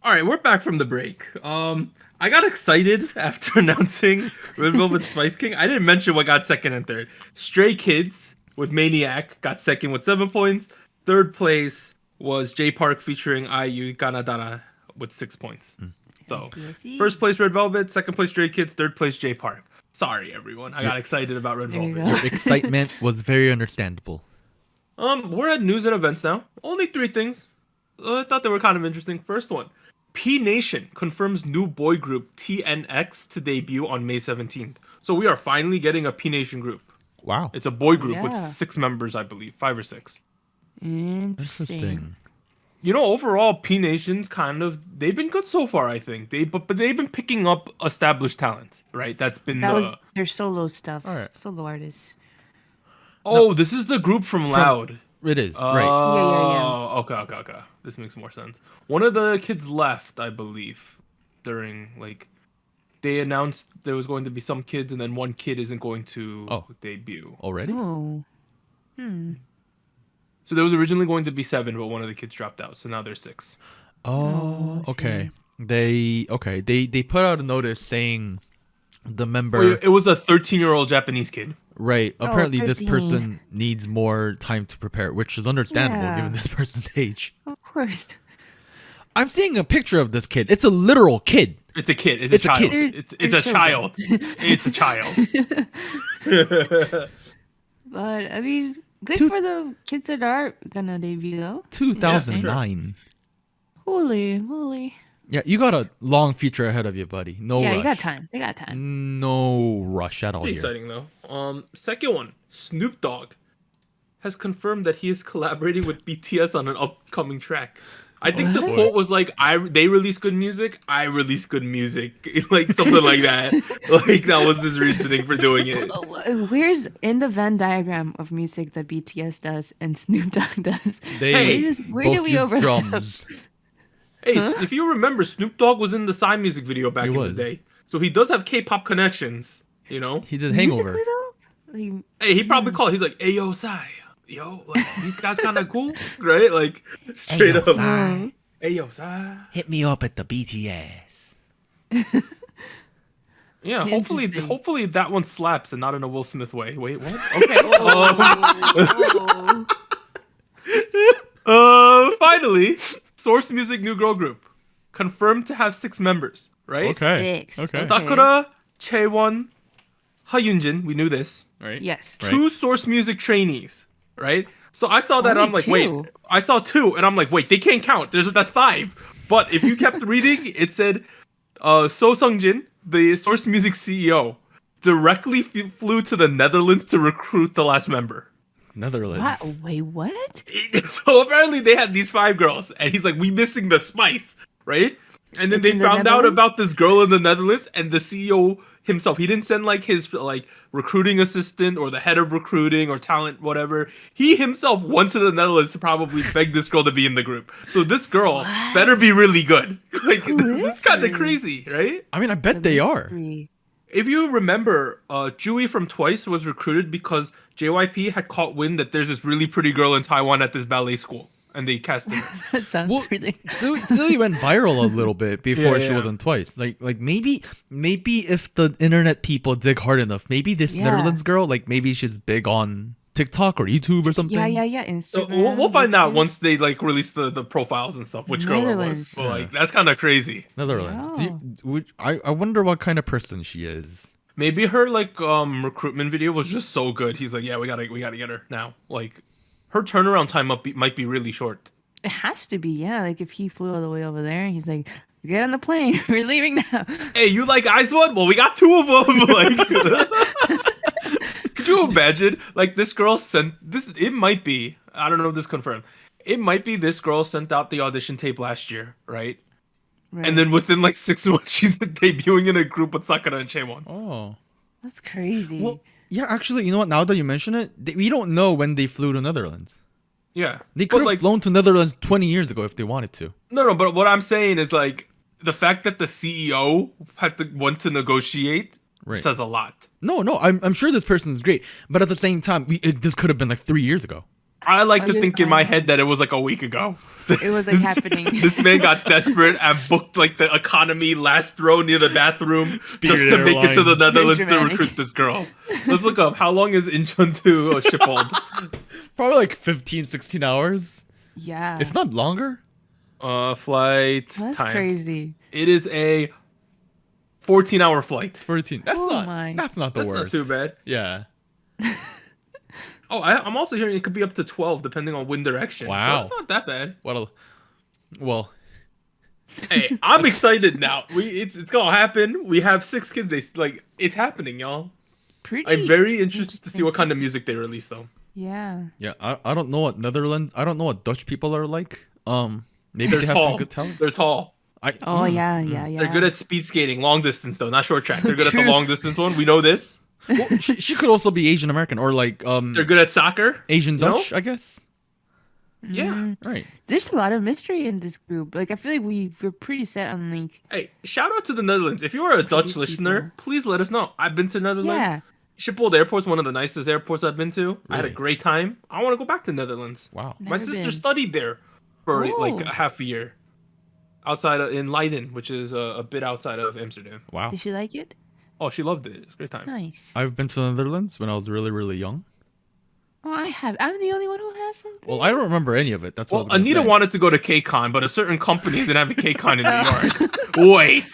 All right, we're back from the break. I got excited after announcing Red Velvet Spice King. I didn't mention what got second and third. Stray Kids with Maniac got second with 7 points. Third place was J Park featuring IU Ganadara with 6 points. So first place Red Velvet, second place Stray Kids, third place J Park. Sorry everyone, I got excited about Red There you Velvet. go. Your excitement was very understandable. We're at news and events now. Only 3 things. I thought they were kind of interesting. First one. P Nation confirms new boy group TNX to debut on May 17th. So we are finally getting a P Nation group. Wow. It's a boy group with Yeah. 6 members, I believe. 5 or 6. Interesting. You know, overall, P Nation's they've been good so far, I think. But they've been picking up established talent, right? That's been That was their solo stuff. All right. Solo artists. this is the group from Loud. It is. Right. Oh, okay. This makes more sense. One of the kids left, I believe, during they announced there was going to be some kids, and then one kid isn't going to debut. Already? Oh. So there was originally going to be 7, but one of the kids dropped out, so now there's 6. Oh, I okay. They put out a notice saying the member Wait, it was a 13-year-old Japanese kid. right. Apparently this 13. person needs more time to prepare, which is understandable Yeah. given this person's age. Of course. I'm seeing a picture of this kid. It's a literal kid. It's a kid. It's It's a a child. kid. It's They're a child. It's a child. But I mean, good Two- for the kids that are gonna debut though. 2009. Holy. Yeah, you got a long future ahead of you, buddy. No Yeah, rush. you got time. They got time. No rush at all Pretty here. exciting though. Second one, Snoop Dogg has confirmed that he is collaborating with BTS on an upcoming track. I think the What? quote was they release good music, I release good music, like something like that. Like that was his reasoning for doing it. Where's in the Venn diagram of music that BTS does and Snoop Dogg does? They Hey, where both do we use overlap? drums. Hey, if you remember, Snoop Dogg was in the Psy music video back He in was. the day, so he does have K-pop connections. You know, He did Hangover. Musically though? Like, hey, he probably called. He's like, "Hey, yo, Psy, yo, like, these guys kind of cool, right?" Like straight up. Hey, yo, Psy. Hit me up at the BTS. Yeah, Interesting. hopefully that one slaps and not in a Will Smith way. Wait, what? Okay. Finally, Source Music new girl group confirmed to have 6 members. Right? Okay. 6. Okay. Sakura, Chaewon, Ha-Yunjin. We knew this. Right. Yes. Right. 2 Source Music trainees. Right? So I saw that. Only I'm like, 2? wait. I saw 2, and I'm like, wait. They can't count. That's 5. But if you kept reading, it said, So Sung-jin, the Source Music CEO, directly flew to the Netherlands to recruit the last member. Netherlands. What? Wait, what? So apparently they had these 5 girls, and he's like, we missing the spice, right? And then It's they in the found out Netherlands? about this girl in the Netherlands, and the CEO himself, he didn't send like his like recruiting assistant or the head of recruiting or talent, whatever. He himself went to the Netherlands to probably beg this girl to be in the group. So this girl better be really good. Like, Who this is kind of she? crazy, right? I mean, I bet they are. Mystery. If you remember, Jui from Twice was recruited because JYP had caught wind that there's this really pretty girl in Taiwan at this ballet school, and they casted her. That sounds Well, really. Zoe went viral a little bit before Yeah, she yeah. was on Twice. Like maybe if the internet people dig hard enough, maybe this Yeah. Netherlands girl, like maybe she's big on TikTok or YouTube or something. Yeah. So Instagram. we'll find out YouTube. once they like release the profiles and stuff, which girl it was. Netherlands. But like that's kind of crazy. Netherlands. Wow. I wonder what kind of person she is. Maybe her like recruitment video was just so good. He's like, yeah, we gotta get her now. Like her turnaround time might be really short. It has to be, yeah. Like if he flew all the way over there, he's like, "Get on the plane. We're leaving now." Hey, you like IZ*ONE? Well, we got 2 of them. Like, could you imagine? Like this girl sent this. It might be. I don't know if this is confirmed. It might be this girl sent out the audition tape last year, right? Right. And then within like 6 months, she's debuting in a group with Sakura and Chaewon. Oh. That's crazy. Well, yeah, actually, you know what? Now that you mention it, we don't know when they flew to Netherlands. Yeah, They But, could have like, flown to Netherlands 20 years ago if they wanted to. No, but what I'm saying is like the fact that the CEO went to negotiate Right. says a lot. No, I'm sure this person is great, but at the same time, this could have been like 3 years ago. I like Oh, to yeah, think in my head that it was like a week ago. It was like happening. This man got desperate and booked like the economy last row near the bathroom just to Spirit make it to the Airlines. Netherlands to dramatic. recruit this girl. Let's look up how long is Incheon to Schiphol? Probably like 15, 16 hours, Yeah. if not longer. Flight That's time. crazy. It is a 14-hour flight. 14. That's Oh not. my. That's not the That's not worst. too bad. Yeah. Oh, I'm also hearing it could be up to 12 depending on wind direction. Wow. So it's not that bad. What a. Well, Hey, I'm excited now. It's gonna happen. We have 6 kids. It's happening, y'all. Pretty. I'm very interested to see what interesting kind of music they release though. Yeah. yeah. I don't know what Netherlands. I don't know what Dutch people are like. Maybe They're they have tall. some good talent. They're tall. Oh yeah. They're good at speed skating, long distance though, not short track. They're good at the True. long distance one. We know this. Well, she could also be Asian American or like They're good at soccer. Asian you know? Dutch, I guess. Yeah. Right. There's a lot of mystery in this group. Like I feel like we're pretty set on like Hey, shout out to the Netherlands. If you are a Dutch these listener, people. please let us know. I've been to Netherlands. yeah. Schiphol Airport's one of the nicest airports I've been to. I had a Really? great time. I want to go back to Netherlands. Wow. My Never sister been. studied there for like Oh. a half a year, in Leiden, which is a bit outside of Amsterdam. Wow. Did she like it? Oh, she loved it. It's a great time. Nice. I've been to the Netherlands when I was really, really young. Oh, I have. I'm the only one who hasn't. Well, I don't remember any of it. That's what Well, I was gonna Anita say. wanted to go to KCON, but a certain company isn't having KCON in New York. Wait.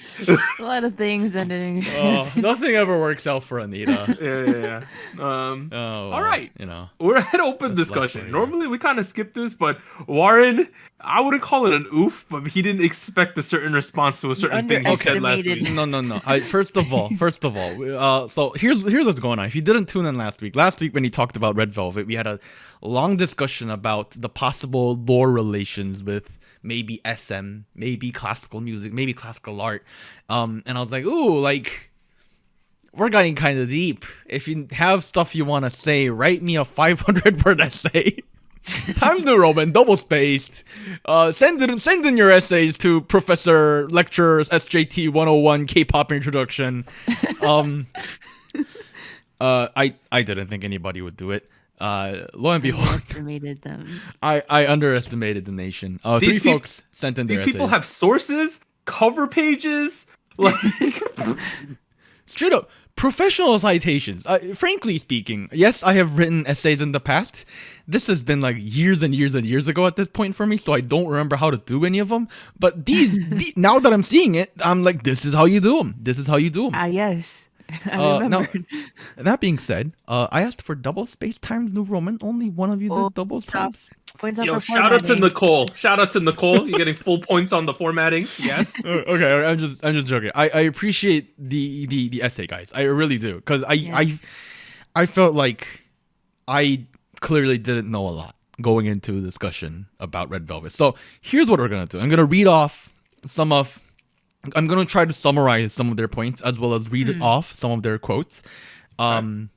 A lot of things that didn't. Oh, nothing ever works out for Anita. Yeah. Oh, well, All right. You know. We're at open That's discussion. luxury. Normally we kind of skip this, but Warren, I wouldn't call it an oof, but he didn't expect a certain response to a certain thing he said last underestimated. week. No. First of all, so here's what's going on. If you didn't tune in last week when he talked about Red Velvet, we had a long discussion about the possible lore relations with maybe SM, maybe classical music, maybe classical art. And I was like, ooh, like we're getting kind of deep. If you have stuff you want to say, write me a 500-word essay. Times New Roman, double spaced. Send in your essays to Professor Lecturers SJT 101 K-pop Introduction. I didn't think anybody would do it. Lo and behold, Underestimated them. I underestimated the nation. These Three peop- folks sent in their These people essays. have sources, cover pages, like Straight up Professional citations. Frankly speaking, yes, I have written essays in the past. This has been like years and years and years ago at this point for me, so I don't remember how to do any of them. But now that I'm seeing it, I'm like, this is how you do them. This is how you do them. Ah, yes. I remember. Now, that being said, I asked for double space times New Roman. Only one of you did double times. Points up Yo, for shout out to formatting. Nicole. Shout out to Nicole. You're getting full points on the formatting. Yes. Okay, I'm just joking. I appreciate the essay, guys. I really do, because I felt like I clearly didn't know a lot going into the discussion about Red Velvet. So here's what we're gonna do. I'm gonna read off I'm gonna try to summarize some of their points as well as read off some of their quotes. So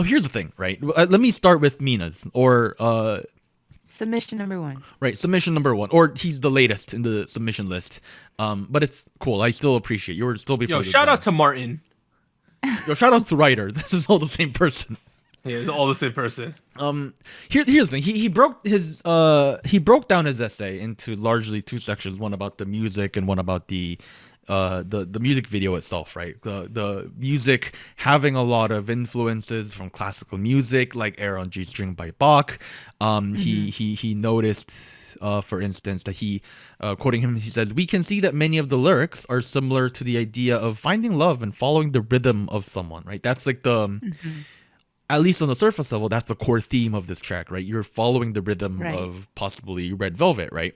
here's the thing, right? Let me start with Mina's or Submission number 1. right, submission number 1, or he's the latest in the submission list. But it's cool. I still appreciate you. Were still before. Yo, shout out to Martin. Yo, shout out to Ryder. This is all the same person. Yeah, it's all the same person. Here's the thing. He broke down his essay into largely 2 sections. One about the music and one about the music video itself, right? The music having a lot of influences from classical music, like Air on G String by Bach. He noticed, for instance, that he, quoting him, he says, "We can see that many of the lyrics are similar to the idea of finding love and following the rhythm of someone," right? That's like the, at least on the surface level, that's the core theme of this track, right? You're following the rhythm of possibly Red Velvet, right?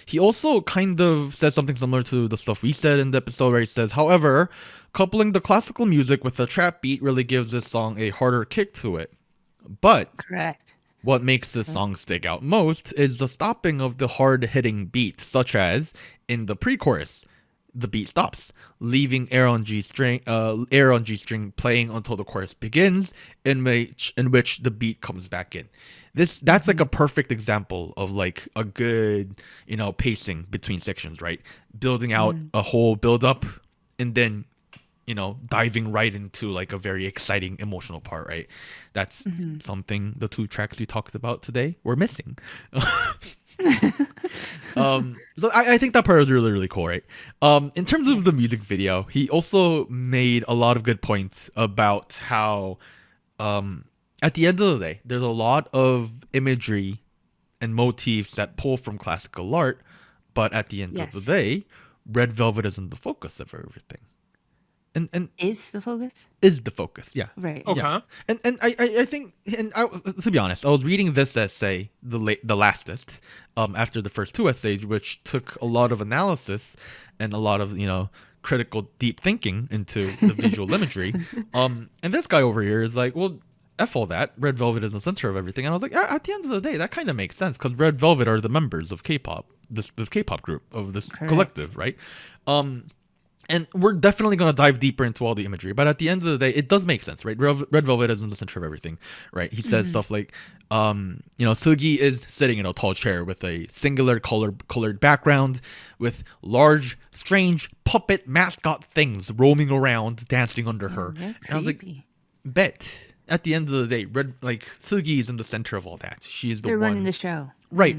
He also kind of says something similar to the stuff we said in the episode, where he says, "However, coupling the classical music with the trap beat really gives this song a harder kick to it. But Correct. what makes this song stick out most is the stopping of the hard-hitting beat, such as in the pre-chorus. The beat stops, leaving Air on G string playing until the chorus begins, in which the beat comes back in. That's like a perfect example of like a good, pacing between sections, right? Building out a whole build up and then, diving right into like a very exciting emotional part, right? That's something the 2 tracks we talked about today were missing. So I think that part was really, really cool, right? In terms of the music video, he also made a lot of good points about how, at the end of the day, there's a lot of imagery and motifs that pull from classical art, but at the end of the day, Red Velvet isn't the focus of everything. And Is the focus? is the focus, yeah. Right. Okay. Yes. And I think, to be honest, I was reading this essay, the lastest, after the first 2 essays, which took a lot of analysis and a lot of critical deep thinking into the visual imagery. And this guy over here is like, well, F all that. Red Velvet is the center of everything. And I was like, at the end of the day, that kind of makes sense, because Red Velvet are the members of K-pop, this K-pop group, of this collective, right? And we're definitely going to dive deeper into all the imagery. But at the end of the day, it does make sense, right? Red Velvet is in the center of everything, right? He says stuff like, Sugi is sitting in a tall chair with a singular colored background with large, strange puppet mascot things roaming around, dancing under her. Yeah, And I was like, creepy. bet. At the end of the day, Sugi is in the center of all that. She is the They're one. running the show. Right.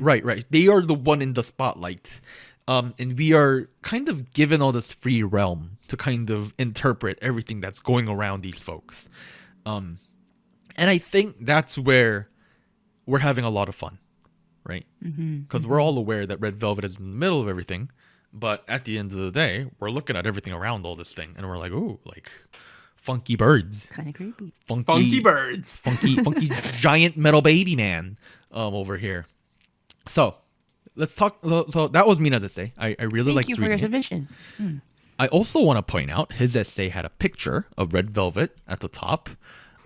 They are the one in the spotlight. And we are kind of given all this free realm to kind of interpret everything that's going around these folks. And I think that's where we're having a lot of fun, right? Because we're all aware that Red Velvet is in the middle of everything. But at the end of the day, we're looking at everything around all this thing. And we're like, ooh, like funky birds. Kind of creepy. Funky birds. Funky giant metal baby man over here. So let's talk. So that was Mina's essay. I really liked Thank you for your reading it. submission. I also want to point out his essay had a picture of Red Velvet at the top.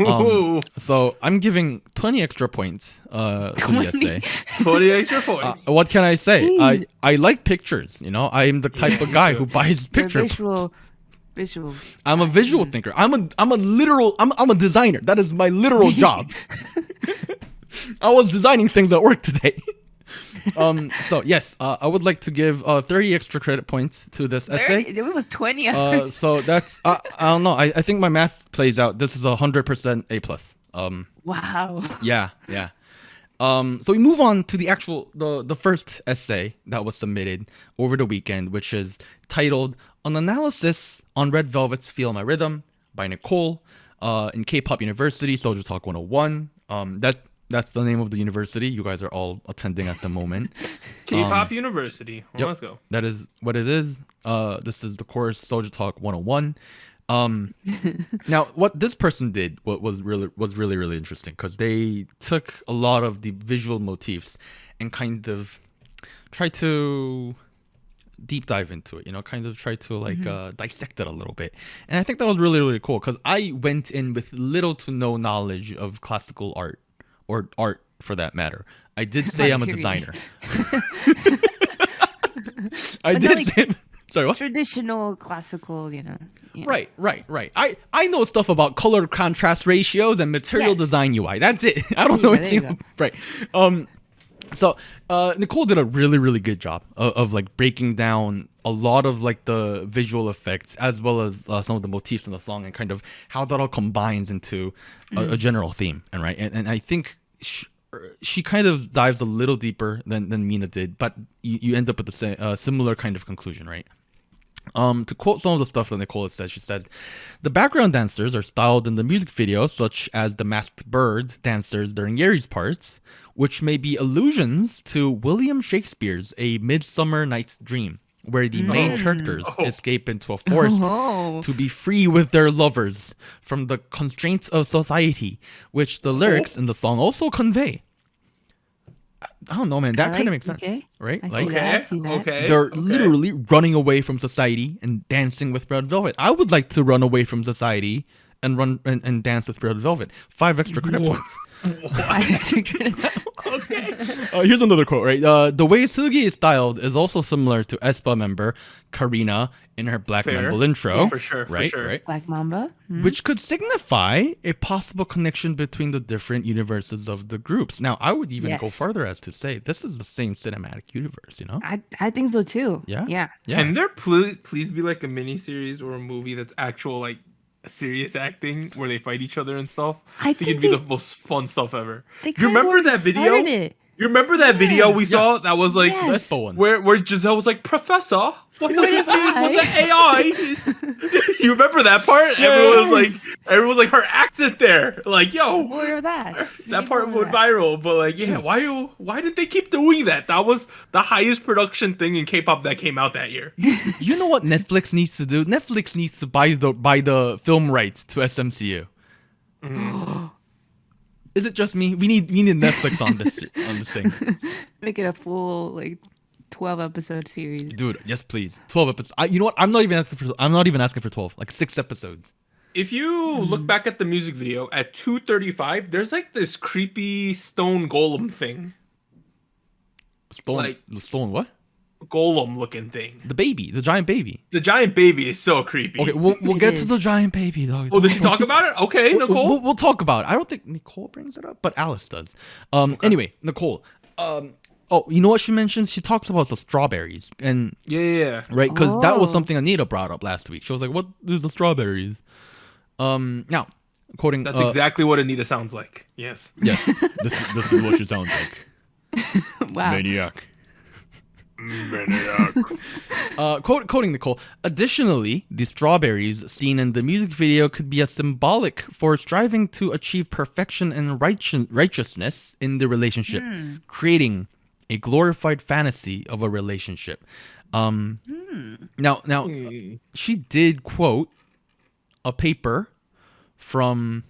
Ooh, So I'm giving 20 extra points to the essay. 20 extra points. What can I say? Jeez. I like pictures. I am the type of guy who buys Your pictures. visual. I'm a visual thinker. I'm a designer. That is my literal job. I was designing things at work today. So yes, I would like to give 30 extra credit points to this essay. It was 20. So that's I don't know. I think my math plays out. This is 100% A plus. Wow. Yeah. So we move on to the actual the first essay that was submitted over the weekend, which is titled "An Analysis on Red Velvet's Feel My Rhythm" by Nicole in K-pop University, SojuTalk 101. That's the name of the university you guys are all attending at the moment. K-pop University. Well, Yep, let's go. that is what it is. This is the course SojuTalk 101. Now what this person did was really interesting, because they took a lot of the visual motifs and kind of tried to deep dive into it, kind of try to like dissect it a little bit. And I think that was really cool, because I went in with little to no knowledge of classical art, or art for that matter. I did say I'm a designer. I But not did like- say, sorry, what? Traditional classical, Yeah. Right. I know stuff about color contrast ratios and material Yes. design UI. That's it. I don't know There you anything. Right. So Nicole did a really good job of like breaking down a lot of like the visual effects, as well as some of the motifs in the song, and kind of how that all combines into a general theme. And I think she kind of dives a little deeper than Mina did, but you end up with the similar kind of conclusion, right? To quote some of the stuff that Nicole said, she said, "The background dancers are styled in the music video, such as the masked bird dancers during Yeri's parts, which may be allusions to William Shakespeare's A Midsummer Night's Dream, where the main characters escape into a forest Oh. to be free with their lovers from the constraints of society, which the lyrics in the song also convey." I don't know, man. That kind of makes sense, Okay. right? I see Like, that. Okay. I see that. Okay. they're literally running away from society and dancing with Red Velvet. I would like to run away from society and run and dance with Red Velvet. 5 extra credit points. Okay. Here's another quote, right? The way Sugi is styled is also similar to aespa member Karina in her Black Fair. Mamble intro. Yeah, for sure, for Right, sure. right. Black Mamba. Which could signify a possible connection between the different universes of the groups. Now, I would even go Yes. further as to say this is the same cinematic universe, I think so too. Yeah? Yeah. Yeah. Can there please be like a mini series or a movie that's actual like serious acting where they fight each other and stuff? I it'd think be they- the most fun stuff ever. They Do you kind of remember that already video? started it. You remember that video we saw that was like Yes. Aespa one. where Giselle was like, "Professor, what does it mean when the AI is?" You remember that part? Everyone was like, her accent there, like, yo, More of that. that part went viral. But like, yeah, why did they keep doing that? That was the highest production thing in K-pop that came out that year. You know what Netflix needs to do? Netflix needs to buy the film rights to SMCU. Is it just me? We need Netflix on this thing, Make it a full like 12 episode series. dude. Yes, please. 12 episodes. You know what? I'm not even asking for 12. Like 6 episodes. If you look back at the music video at 2:35, there's like this creepy stone golem thing, Stolen what? golem looking thing. The giant baby. The giant baby is so creepy. Okay, we'll It get to is. the giant baby, dog. Oh, did she talk about it? Okay, Nicole. We'll talk about it. I don't think Nicole brings it up, but Alice does. Anyway, Nicole. Oh, you know what she mentions? She talks about the strawberries, and Yeah. right, because that was Oh. something Anita brought up last week. She was like, "What is the strawberries?" Now, quoting. That's exactly what Anita sounds like. Yes. Yes, this is what she sounds like. Wow. Maniac. Quoting Nicole. Additionally, the strawberries seen in the music video could be a symbolic for striving to achieve perfection and righteousness in the relationship, creating a glorified fantasy of a relationship. Now, she did quote a paper from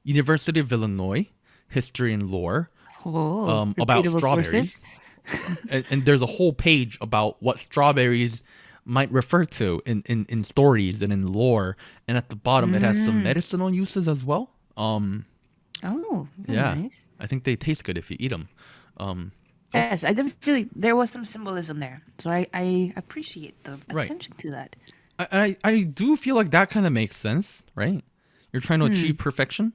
University of Illinois, History and Lore, Oh, about reputable strawberries. sources. and there's a whole page about what strawberries might refer to in stories and in lore, and at the bottom it has some medicinal uses as well. Oh, very Yeah, nice. I think they taste good if you eat them. Yes, I did feel like there was some symbolism there, so I appreciate the Right. attention to that. I do feel like that kind of makes sense, right? You're trying to achieve perfection.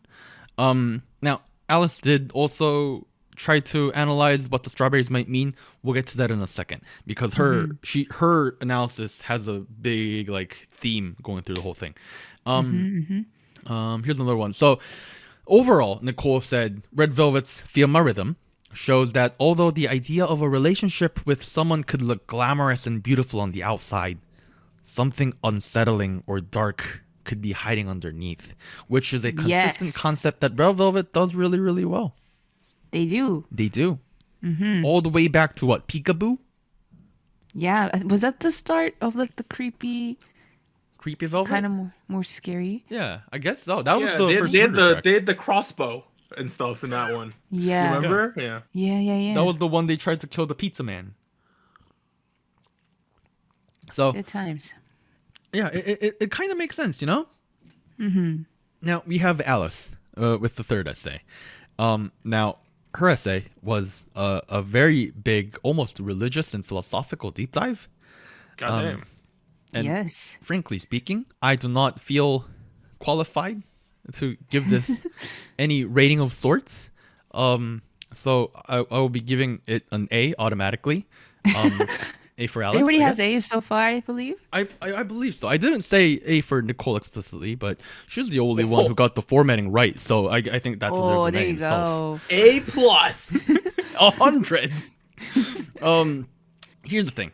Now Alice did also try to analyze what the strawberries might mean. We'll get to that in a second, because her analysis has a big like theme going through the whole thing. Here's another one. So overall, Nicole said Red Velvet's Feel My Rhythm shows that although the idea of a relationship with someone could look glamorous and beautiful on the outside, something unsettling or dark could be hiding underneath, which is a consistent concept that Red Velvet does really, really well. They do. They do. All the way back to what? Peekaboo? Yeah. Was that the start of like the creepy Velvet? kind of more scary? Yeah, I guess so. That was Yeah, the first they had murder track. they had the crossbow and stuff in that one. Yeah. You remember? Yeah. Yeah. That was the one they tried to kill the pizza man. So Good times. yeah, it kind of makes sense, you know? Now, we have Alice with the third essay. Now, her essay was a very big, almost religious and philosophical deep dive. Goddamn. And Yes. frankly speaking, I do not feel qualified to give this any rating of sorts. So I will be giving it an A automatically. A for Alice. Everybody I has guess. A's so far, I believe. I believe so. I didn't say A for Nicole explicitly, but she's the only one who got the formatting right. So I think that deserves Oh, an A there you itself. go. A plus. 100. Here's the thing.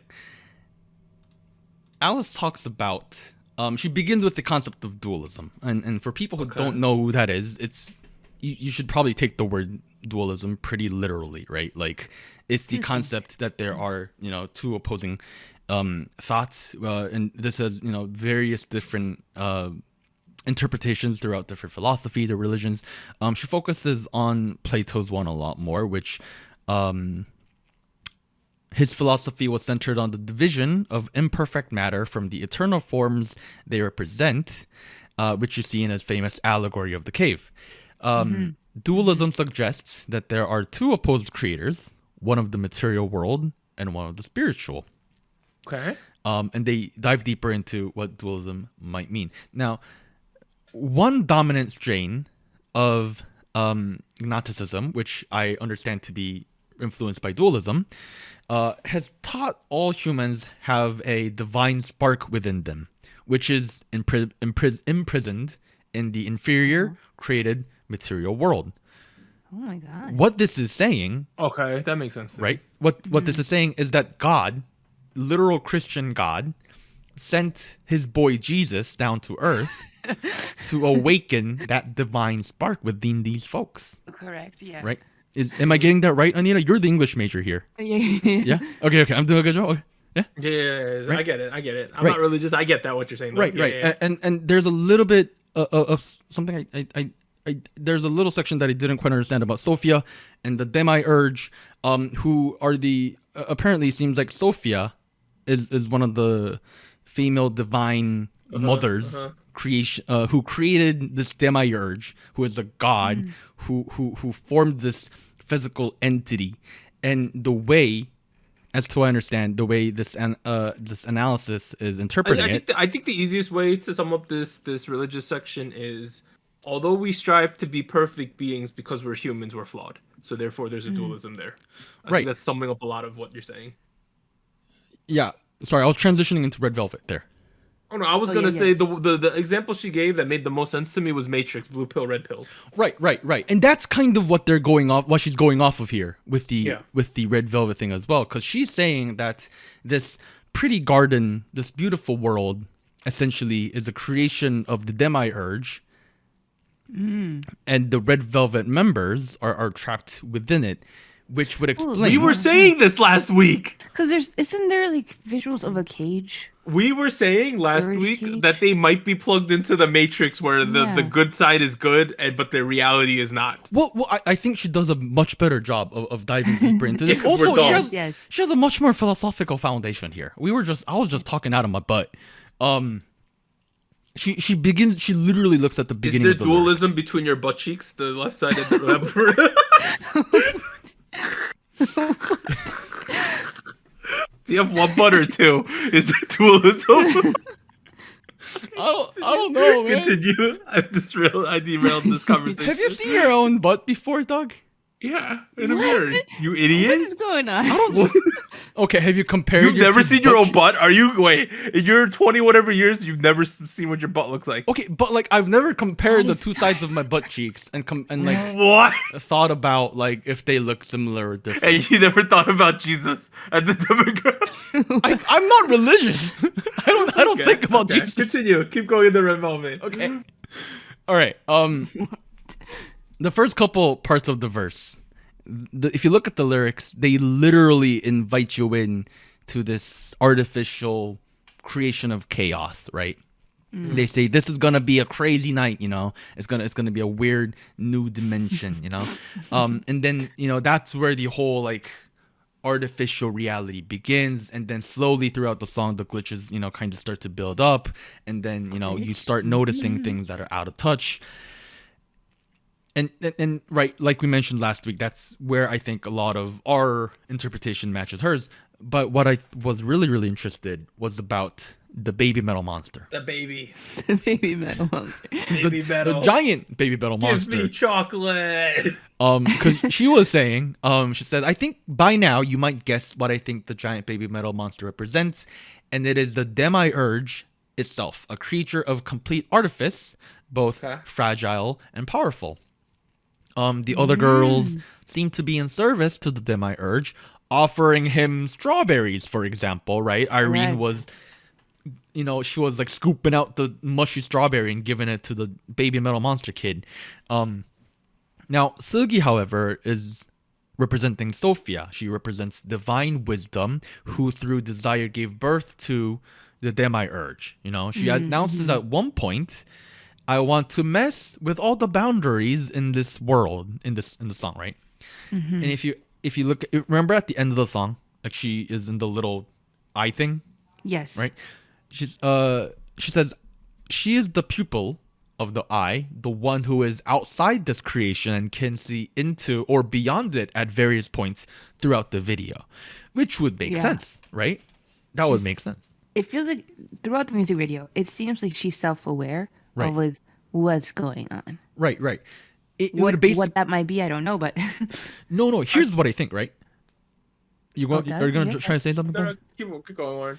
Alice talks about. She begins with the concept of dualism, and for people who don't know who that is, it's you should probably take the word dualism pretty literally, right? Like, it's the concept that there are two opposing thoughts, and this has various different interpretations throughout different philosophies or religions. She focuses on Plato's one a lot more, which his philosophy was centered on the division of imperfect matter from the eternal forms they represent, which you see in his famous allegory of the cave. Dualism suggests that there are two opposed creators, one of the material world and one of the spiritual. Okay. And they dive deeper into what dualism might mean. Now, one dominant strain of Gnosticism, which I understand to be influenced by dualism, has taught all humans have a divine spark within them, which is imprisoned in the inferior created material world. Oh my god. What this is saying, Okay, that makes sense. right? What this is saying is that God, literal Christian God, sent his boy Jesus down to earth to awaken that divine spark within these folks, Correct, yeah. right? Am I getting that right, Anita? You're the English major here. Yeah. Yeah. Okay. I'm doing a good job. Okay. Yeah. Yeah, Right. I get it. I'm Right. not religious. I get that what you're saying. Though. Right. Yeah, Right. yeah, yeah. And there's a little bit of something I there's a little section that I didn't quite understand about Sophia and the demiurge, who are the apparently seems like Sophia is one of the female divine mothers creation who created this demiurge, who is a god who formed this physical entity. And the way, as to I understand, the way this analysis is interpreting I think the easiest way to sum up this religious section is, although we strive to be perfect beings because we're humans, we're flawed. So therefore, there's a dualism there. I Right. think that's summing up a lot of what you're saying. Yeah. Sorry, I was transitioning into Red Velvet there. Oh no, I was Oh, gonna yeah, say yes. the example she gave that made the most sense to me was Matrix, blue pill, red pill. Right. And that's kind of what she's going off of here with the Red Velvet thing as well, because she's saying that this pretty garden, this beautiful world, essentially is a creation of the demiurge, and the Red Velvet members are trapped within it, which would explain. We were saying this last week. Because isn't there like visuals of a cage? We were saying last Bird week cage? that they might be plugged into the Matrix, where the Yeah. good side is good, but the reality is not. Well, I think she does a much better job of diving deeper into this. Yeah, 'cause we're Also, dumb. Yes. she has a much more philosophical foundation here. I was just talking out of my butt. She literally looks at the Is beginning there of the lyric. dualism between your butt cheeks, the left side and the left? Do you have one butt or two? Is there dualism? I don't know, man. Continue. I derailed this conversation. Have you seen your own butt before, Doug? Yeah, in a What? mirror. You idiot. What is going on? Okay, have you compared? You've never two seen your own butt butt? Are you wait? In your 20 whatever years, you've never seen what your butt looks like? Okay, but like I've never compared the Guys. two sides of my butt cheeks and like What? thought about like if they look similar or different. And you never thought about Jesus and the demographic? I'm not religious. I don't think about Jesus. Continue. Keep going in the red velvet. Okay. All right. The first couple parts of the verse, if you look at the lyrics, they literally invite you in to this artificial creation of chaos, right? They say this is gonna be a crazy night, you know. It's gonna be a weird new dimension, you know. And then that's where the whole like artificial reality begins, and then slowly throughout the song the glitches kind of start to build up, and then you start noticing things that are out of touch. And right, like we mentioned last week, that's where I think a lot of our interpretation matches hers. But what I was really interested was about the baby metal monster. The baby. The baby metal monster. Baby metal. The giant baby metal monster. Give me chocolate. Because she was saying, she said, I think by now you might guess what I think the giant baby metal monster represents, and it is the demiurge itself, a creature of complete artifice, both fragile and powerful. The other girls seem to be in service to the demiurge, offering him strawberries, for example, right? Irene was, she was like scooping out the mushy strawberry and giving it to the baby metal monster kid. Now, Sugi, however, is representing Sophia. She represents divine wisdom, who through desire gave birth to the demiurge. She announces at one point, I want to mess with all the boundaries in this world, in the song, right? And if you look, remember at the end of the song, like she is in the little eye thing, Yes. right? She says she is the pupil of the eye, the one who is outside this creation and can see into or beyond it at various points throughout the video, which would make sense, right? That would make sense. It feels like throughout the music video, it seems like she's self-aware Right. of like what's going on. Right. What that might be, I don't know, but No. Here's what I think. Right? Are you gonna yeah. try to say something? Tom? Keep going, Warren.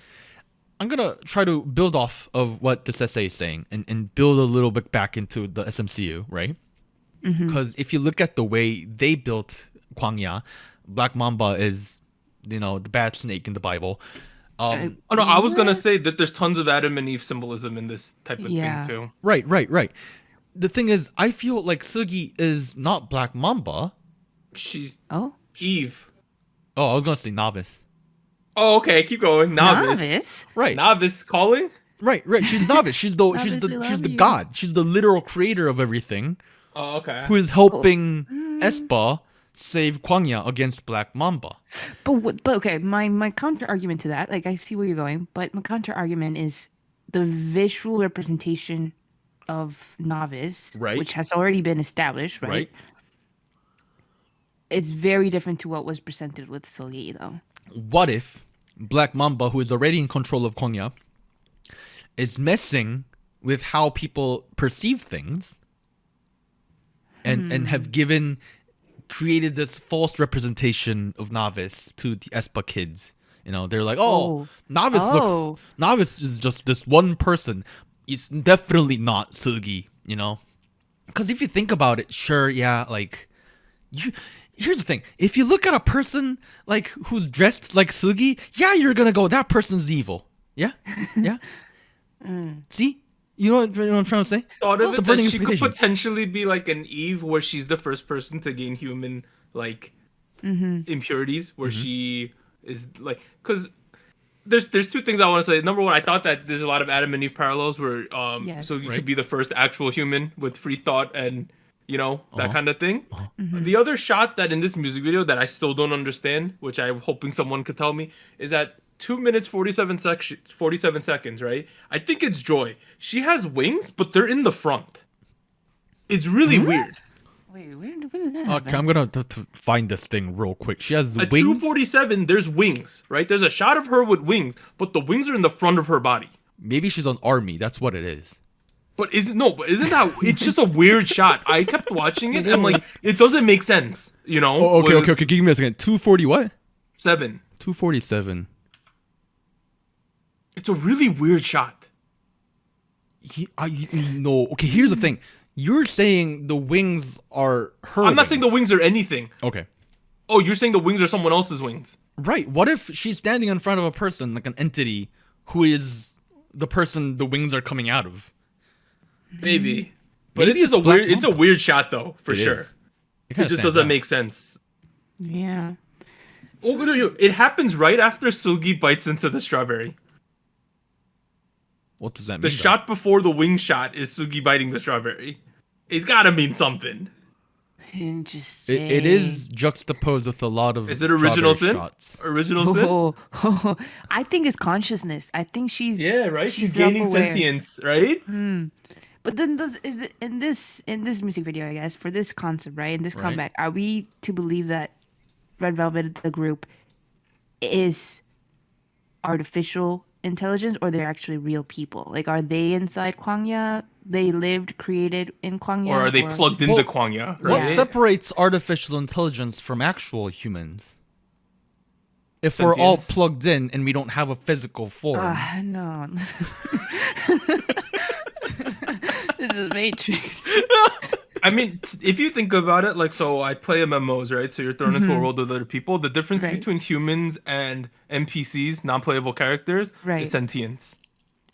I'm gonna try to build off of what this essay is saying and build a little bit back into the SMCU, right? Because if you look at the way they built Kwangya, Black Mamba is, the bad snake in the Bible. Oh no, I was gonna say that there's tons of Adam and Eve symbolism in this type of thing too. Right. The thing is, I feel like Sugi is not Black Mamba. She's oh, Eve. Oh, I was gonna say novice. Oh, okay, keep going. novice. Right. Novice calling. Right. She's novice. She's the Novice, we she's love the you. god. She's the literal creator of everything. Oh, okay. Who is helping Aespa save Kwangya against Black Mamba. But okay, my counter argument to that, like I see where you're going, but my counter argument is the visual representation of novice, Right. which has already been established, right? It's very different to what was presented with Seulgi, though. What if Black Mamba, who is already in control of Kwangya, is messing with how people perceive things and have created this false representation of novice to the Aespa kids. They're like, novice is just this one person. It's definitely not Sugi, Because if you think about it, sure, yeah, like, here's the thing. If you look at a person, like, who's dressed like Sugi, yeah, you're gonna go, that person's evil. Yeah? Yeah? See? You know what I'm trying to say? Thought of it that Subverting she could expectations. potentially be like an Eve, where she's the first person to gain human like impurities, where she is like, because there's two things I want to say. Number one, I thought that there's a lot of Adam and Eve parallels where Yes. so you Right. could be the first actual human with free thought and that kind of thing. The other shot that in this music video that I still don't understand, which I'm hoping someone could tell me, is at 2 minutes 47 seconds, right? I think it's Joy. She has wings, but they're in the front. It's really weird. Wait, where did that Okay, I'm gonna have to find this thing real quick. She has the At wings. 2:47, there's wings, right? There's a shot of her with wings, but the wings are in the front of her body. Maybe she's on army. That's what it is. But isn't that it's just a weird shot. I kept watching it. I'm like, it doesn't make sense. You know? Oh, okay. Give me a second. 240 what? 7. 247. It's a really weird shot. No. Okay, here's the thing. You're saying the wings are her. I'm not saying the wings are anything. Okay. Oh, you're saying the wings are someone else's wings. Right. What if she's standing in front of a person, like an entity, who is the person the wings are coming out of? Maybe. But Maybe it's a weird shot though, for sure. It just doesn't make sense. Yeah. Oh, no, it happens right after Sugi bites into the strawberry. What does that mean? The shot before the wing shot is Sugi biting the strawberry. It's gotta mean something. Interesting. It is juxtaposed with a lot of. Is it original sin? Shots. Original sin? Oh, I think it's consciousness. I think she's right. She's gaining self-aware. sentience, right? But then is it in this music video, I guess, for this concept, right? In this comeback, are we to believe that Red Velvet, the group, is artificial intelligence, or they're actually real people? Like, are they inside Kwangya? They lived, created in Kwangya? Or are they plugged into Kwangya? Right? What separates artificial intelligence from actual humans? If we're all Sentience. plugged in and we don't have a physical form. No. This is Matrix. I mean, if you think about it, like, so I play MMOs, right? So you're thrown into a world with other people. The difference Right. between humans and NPCs, non-playable characters, Right. is sentience.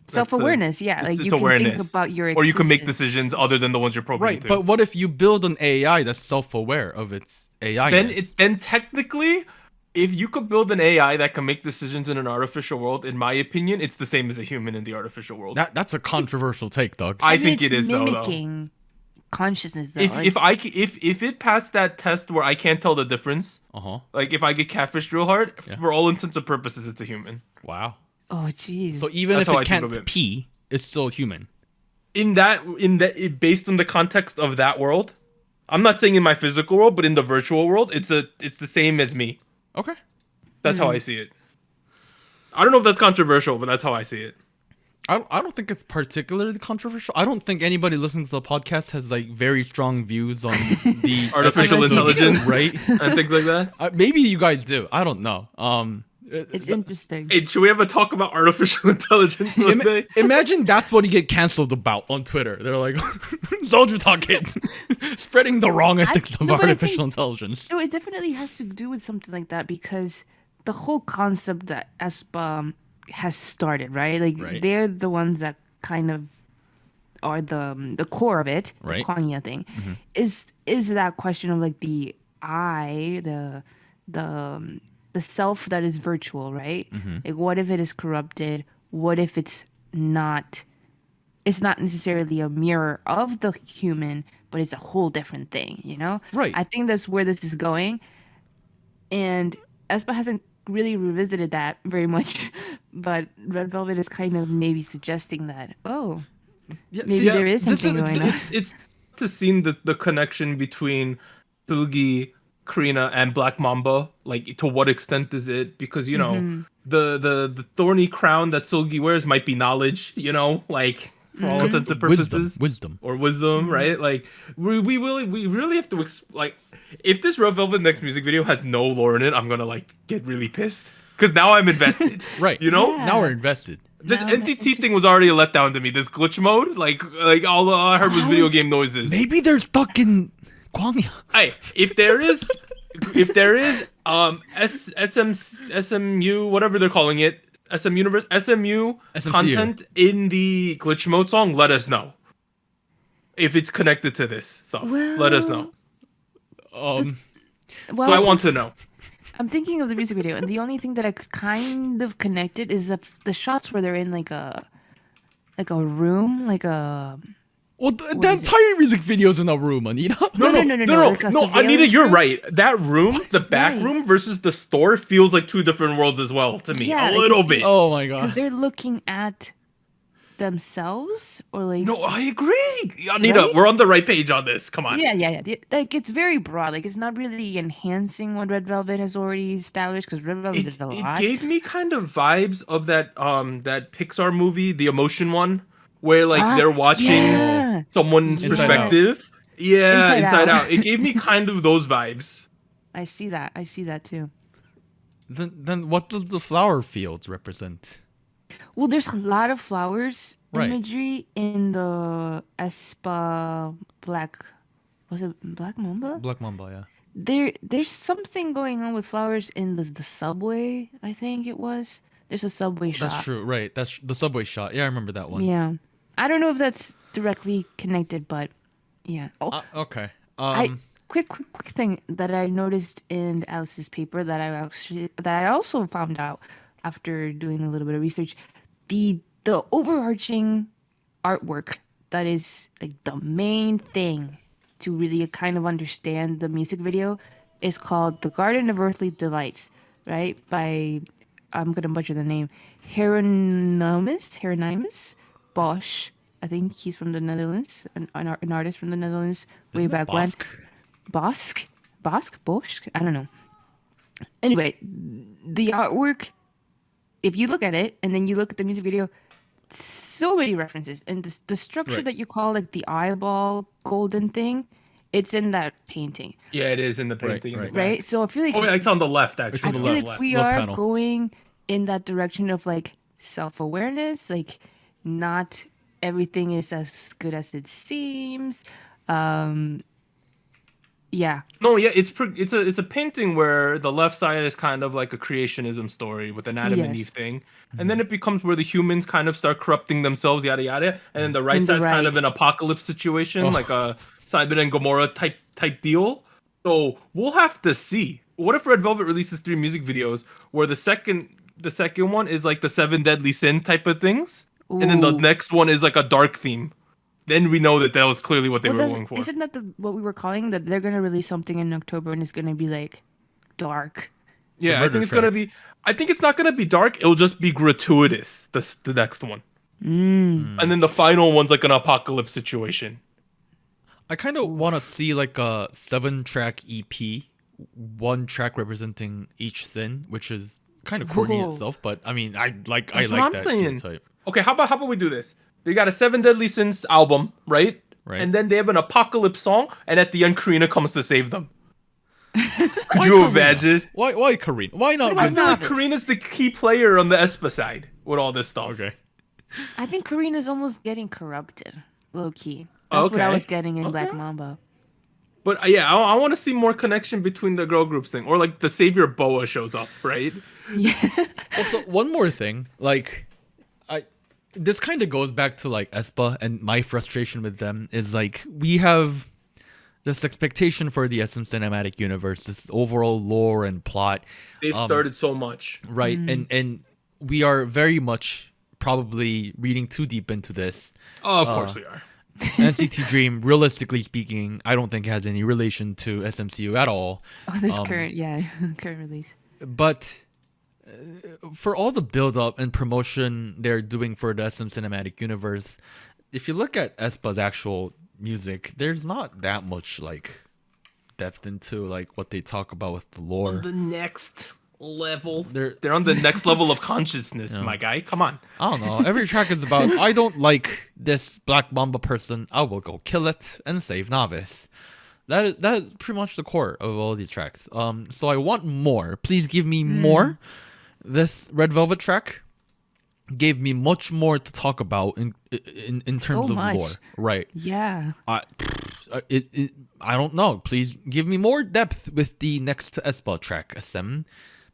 Self-awareness, yeah. Like, It's you can awareness. think about your Or you can make existence. decisions other than the ones you're programmed Right, to. but what if you build an AI that's self-aware of its AI? then technically, if you could build an AI that can make decisions in an artificial world, in my opinion, it's the same as a human in the artificial world. That's a controversial take, Doug. I mean, think it it's is though. mimicking consciousness, though. If it passed that test where I can't tell the difference, like if I get catfished real hard, for all intents and purposes, it's a human. Wow. Oh, jeez. So even That's if how I it think of can't it. pee, it's still human. Based on the context of that world, I'm not saying in my physical world, but in the virtual world, it's the same as me. Okay. That's how I see it. I don't know if that's controversial, but that's how I see it. I don't think it's particularly controversial. I don't think anybody listening to the podcast has like very strong views on the Artificial Unless you do. intelligence, right? and things like that. Maybe you guys do. I don't know. It's interesting. Hey, should we have a talk about artificial intelligence one day? Imagine that's what you get canceled about on Twitter. They're like, SojuTalk kids spreading the wrong ethics of no, but I artificial think- intelligence. No, it definitely has to do with something like that, because the whole concept that aespa has started, right? Like, Right. they're the ones that kind of are the core of it, Right. the Kwangya thing. Is that question of like the I, the self that is virtual, right? Like, what if it is corrupted? What if it's not necessarily a mirror of the human, but it's a whole different thing, you know? Right. I think that's where this is going. And aespa hasn't really revisited that very much, but Red Velvet is kind of maybe suggesting that, maybe there is something going on. It's to see the connection between Sugi, Karina, and Black Mamba. Like, to what extent is it? Because, you know, the thorny crown that Sugi wears might be knowledge, you know, like, for all intents and purposes. Wisdom. Or wisdom, right? Like, we really have to, like, if this Red Velvet next music video has no lore in it, I'm gonna, like, get really pissed. Because now I'm invested. Right. You know? Yeah. Now we're invested. This Now NCT thing was already a letdown to me. This glitch mode, like all I heard was video game noises. Maybe they're stuck in Kwangya. Hey, if there is SMU, whatever they're calling it, SMU content in the glitch mode song, let us know. If it's connected to this stuff, let us know. Well, So I want to know. I'm thinking of the music video, and the only thing that I could kind of connect it is the shots where they're in like a room, like a Well, the entire music video's in a room, Anita. No, like a No, surveillance Anita, you're room. right. That room, the back Right. room versus the store, feels like two different worlds as well to me. Yeah, a like- little bit. Oh my because god. they're looking at themselves, or like No, I agree. Anita, Right? we're on the right page on this. Come on. yeah. Like, it's very broad. Like, it's not really enhancing what Red Velvet has already established, because Red Velvet did a It lot. gave me kind of vibes of that Pixar movie, the emotion one, where like they're watching someone's Inside perspective. Yeah, Inside Inside Out. Out. It gave me kind of those vibes. I see that too. Then what does the flower fields represent? Well, there's a lot of flowers Right. imagery in the aespa Black. Was it Black Mamba? Black Mamba, yeah. There's something going on with flowers in the subway. I think it was. There's a subway shot. That's true, right? That's the subway shot. Yeah, I remember that one. Yeah, I don't know if that's directly connected, but yeah. Oh, Okay. quick thing that I noticed in Alice's paper that I also found out after doing a little bit of research. The overarching artwork that is like the main thing to really kind of understand the music video is called The Garden of Earthly Delights, right? By, I'm going to butcher the name, Hieronymus Bosch. I think he's from the Netherlands, an artist from the Netherlands way back when. Bosch? Bosch? I don't know. Anyway, the artwork, if you look at it and then you look at the music video, so many references. And the structure Right. that you call like the eyeball golden thing, it's in that painting, Yeah, it is in the painting. right. in the back. right? So I feel like Oh, yeah, it's on the left actually. It's I on the feel left. like we left are panel. going in that direction of like self-awareness, like not everything is as good as it seems. Yeah. No, yeah, it's a painting where the left side is kind of like a creationism story with an Adam and Yes. Eve thing, and then it becomes where the humans kind of start corrupting themselves, yada yada, and then the right And the side's kind of right. an apocalypse situation, Oh. like a Sodom and Gomorrah type deal. So we'll have to see. What if Red Velvet releases 3 music videos where the second one is like the 7 deadly sins type of things, and then the Ooh. next one is like a dark theme? Then we know that was clearly what they were going for. Isn't that what we were calling that they're gonna release something in October and it's gonna be like dark? Yeah, I murder think it's gonna track. be. I think it's not gonna be dark. It'll just be gratuitous. The next one, and then the final one's like an apocalypse situation. I kind of want to see like a 7-track EP, 1 track representing each sin, which is kind of corny Whoa. itself. But I mean, I That's like what I'm that saying. stereotype. Okay, how about we do this? They got a 7 Deadly Sins album, right? Right. And then they have an apocalypse song, and at the end, Karina comes to save them. Could Why you Karina? imagine? Why Karina? Why not? Why I Rin? feel like Novice. Karina's the key player on the Espa side with all this stuff. Okay. I think Karina's almost getting corrupted, low key. That's what I Okay. was getting in Black Okay. Mamba. But yeah, I want to see more connection between the girl groups thing, or like the savior Boa shows up, right? Also, one more thing, like, this kind of goes back to like Espa and my frustration with them is like we have this expectation for the SM cinematic universe, this overall lore and plot, They've started so much. right? And we are very much probably reading too deep into this. Oh, of course we are. NCT Dream, realistically speaking, I don't think has any relation to SMCU at all. Oh, this current release. But for all the build up and promotion they're doing for the SM cinematic universe, if you look at Espa's actual music, there's not that much like depth into like what they talk about with the lore. The next level. They're- They're on the next level of consciousness, my guy. Come on. I don't know. Every track is about I don't like this Black Mamba person. I will go kill it and save Novice. That is pretty much the core of all these tracks. So I want more. Please give me more. This Red Velvet track gave me much more to talk about in terms So of much. lore. Right. Yeah. I don't know. Please give me more depth with the next Espa track, SM.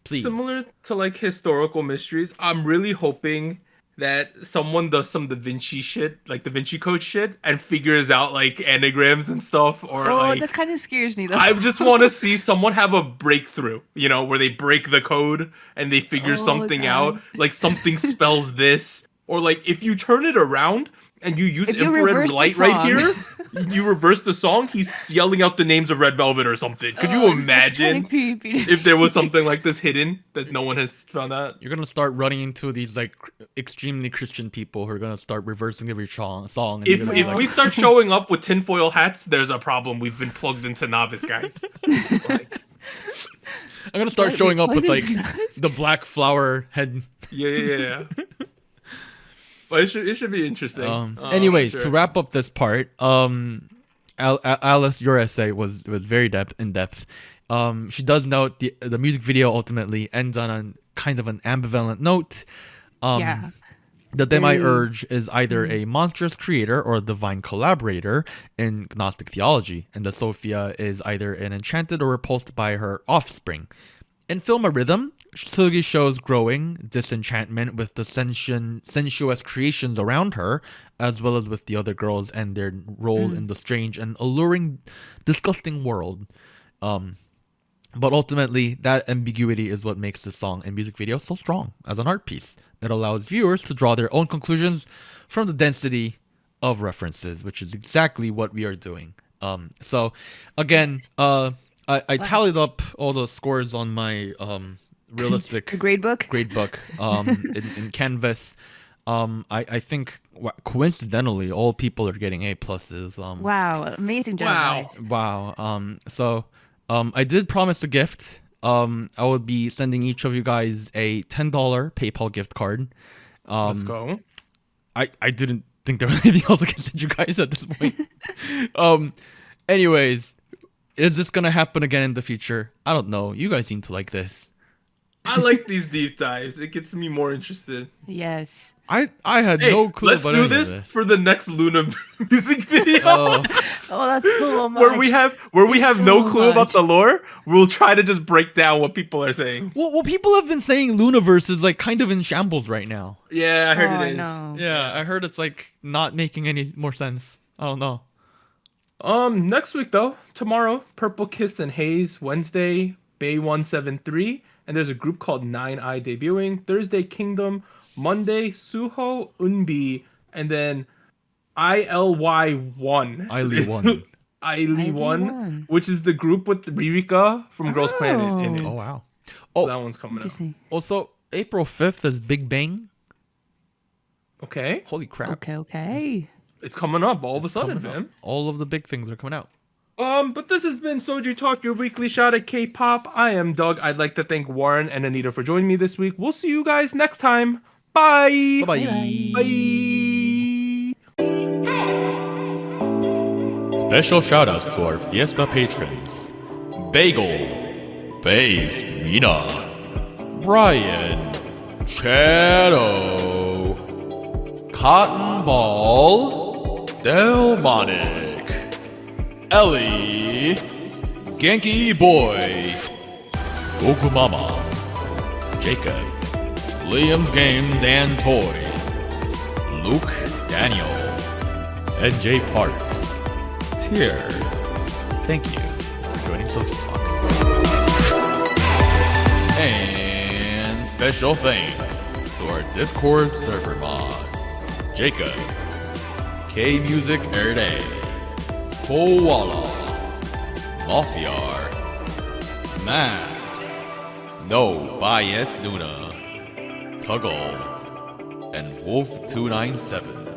Please. Similar to like historical mysteries, I'm really hoping that someone does some Da Vinci shit, like Da Vinci Code shit, and figures out like anagrams and stuff, or Oh, like that kind of scares me though. I just want to see someone have a breakthrough, where they break the code and they figure Oh, something God. out, like something spells this, or like if you turn it around and you use If you infrared reverse the light right song. here, you reverse the song, he's yelling out the names of Red Velvet or something. Could you Oh, that's imagine kinda creepy. if there was something like this hidden that no one has found out? You're gonna start running into these like extremely Christian people who are gonna start reversing every song. And If you're gonna be like, we start showing up with tinfoil hats, there's a problem. We've been plugged into novice, guys. Like, I'm gonna start Wait, showing up with why like did you notice? the black flower head. yeah. But it should be interesting. Anyways, sure. to wrap up this part, Alice, your essay was very in depth. She does note the music video ultimately ends on a kind of an ambivalent note. Yeah. The demiurge is either a monstrous creator or a divine collaborator in Gnostic theology, and the Sophia is either an enchanted or repulsed by her offspring. In film a rhythm, Sugi shows growing disenchantment with the sensuous creations around her, as well as with the other girls and their role in the strange and alluring, disgusting world. But ultimately, that ambiguity is what makes the song and music video so strong as an art piece. It allows viewers to draw their own conclusions from the density of references, which is exactly what we are doing. So, again, I tallied up all the scores on my realistic grade book in Canvas. I think coincidentally, all people are getting A pluses. Wow, amazing job, guys. Wow. So. I did promise a gift. I would be sending each of you guys a $10 PayPal gift card. Let's go. I didn't think there was anything else I could send you guys at this point. Anyways, is this gonna happen again in the future? I don't know. You guys seem to like this. I like these deep dives. It gets me more interested. Yes. I had no clue let's about do any this of this. for the next Luna music video. Oh, that's so much. where we have There's no so clue about much. the lore. We'll try to just break down what people are saying. Well, people have been saying Lunaverse is like kind of in shambles right now. Yeah, I heard Oh, it is. no. Yeah, I heard it's like not making any more sense. I don't know. Next week though, tomorrow, Purple Kiss and Haze. Wednesday, Bay173, and there's a group called 9i debuting. Thursday, Kingdom. Monday, Suho Unbi, and then ILY1. Eily won. ILY1, which is the group with Ririka from Girls Planet in it. Oh wow. So that one's coming up. Interesting. Also, April 5th is Big Bang. Okay, Holy crap. Okay. it's coming up all of a sudden, Coming up. fam. All of the big things are coming out. But this has been Soju Talk, your weekly shot at K-pop. I am Doug. I'd like to thank Warren and Anita for joining me this week. We'll see you guys next time. Bye. Bye-bye. Bye. Special shoutouts to our Fiesta patrons. Bagel, Based Mina, Brian, Shadow, Cotton Ball, Delmonic, Ellie, Genki Boy, Goku Mama, Jacob, Liam's Games and Toys, Luke Daniels, and Jay Parks. Tier, thank you for joining SojuTalk. And special thanks to our Discord server mods, Jacob, K Music Erday, Koala, Mafiar, Max, No Bias Luna, Tuggles, and Wolf297.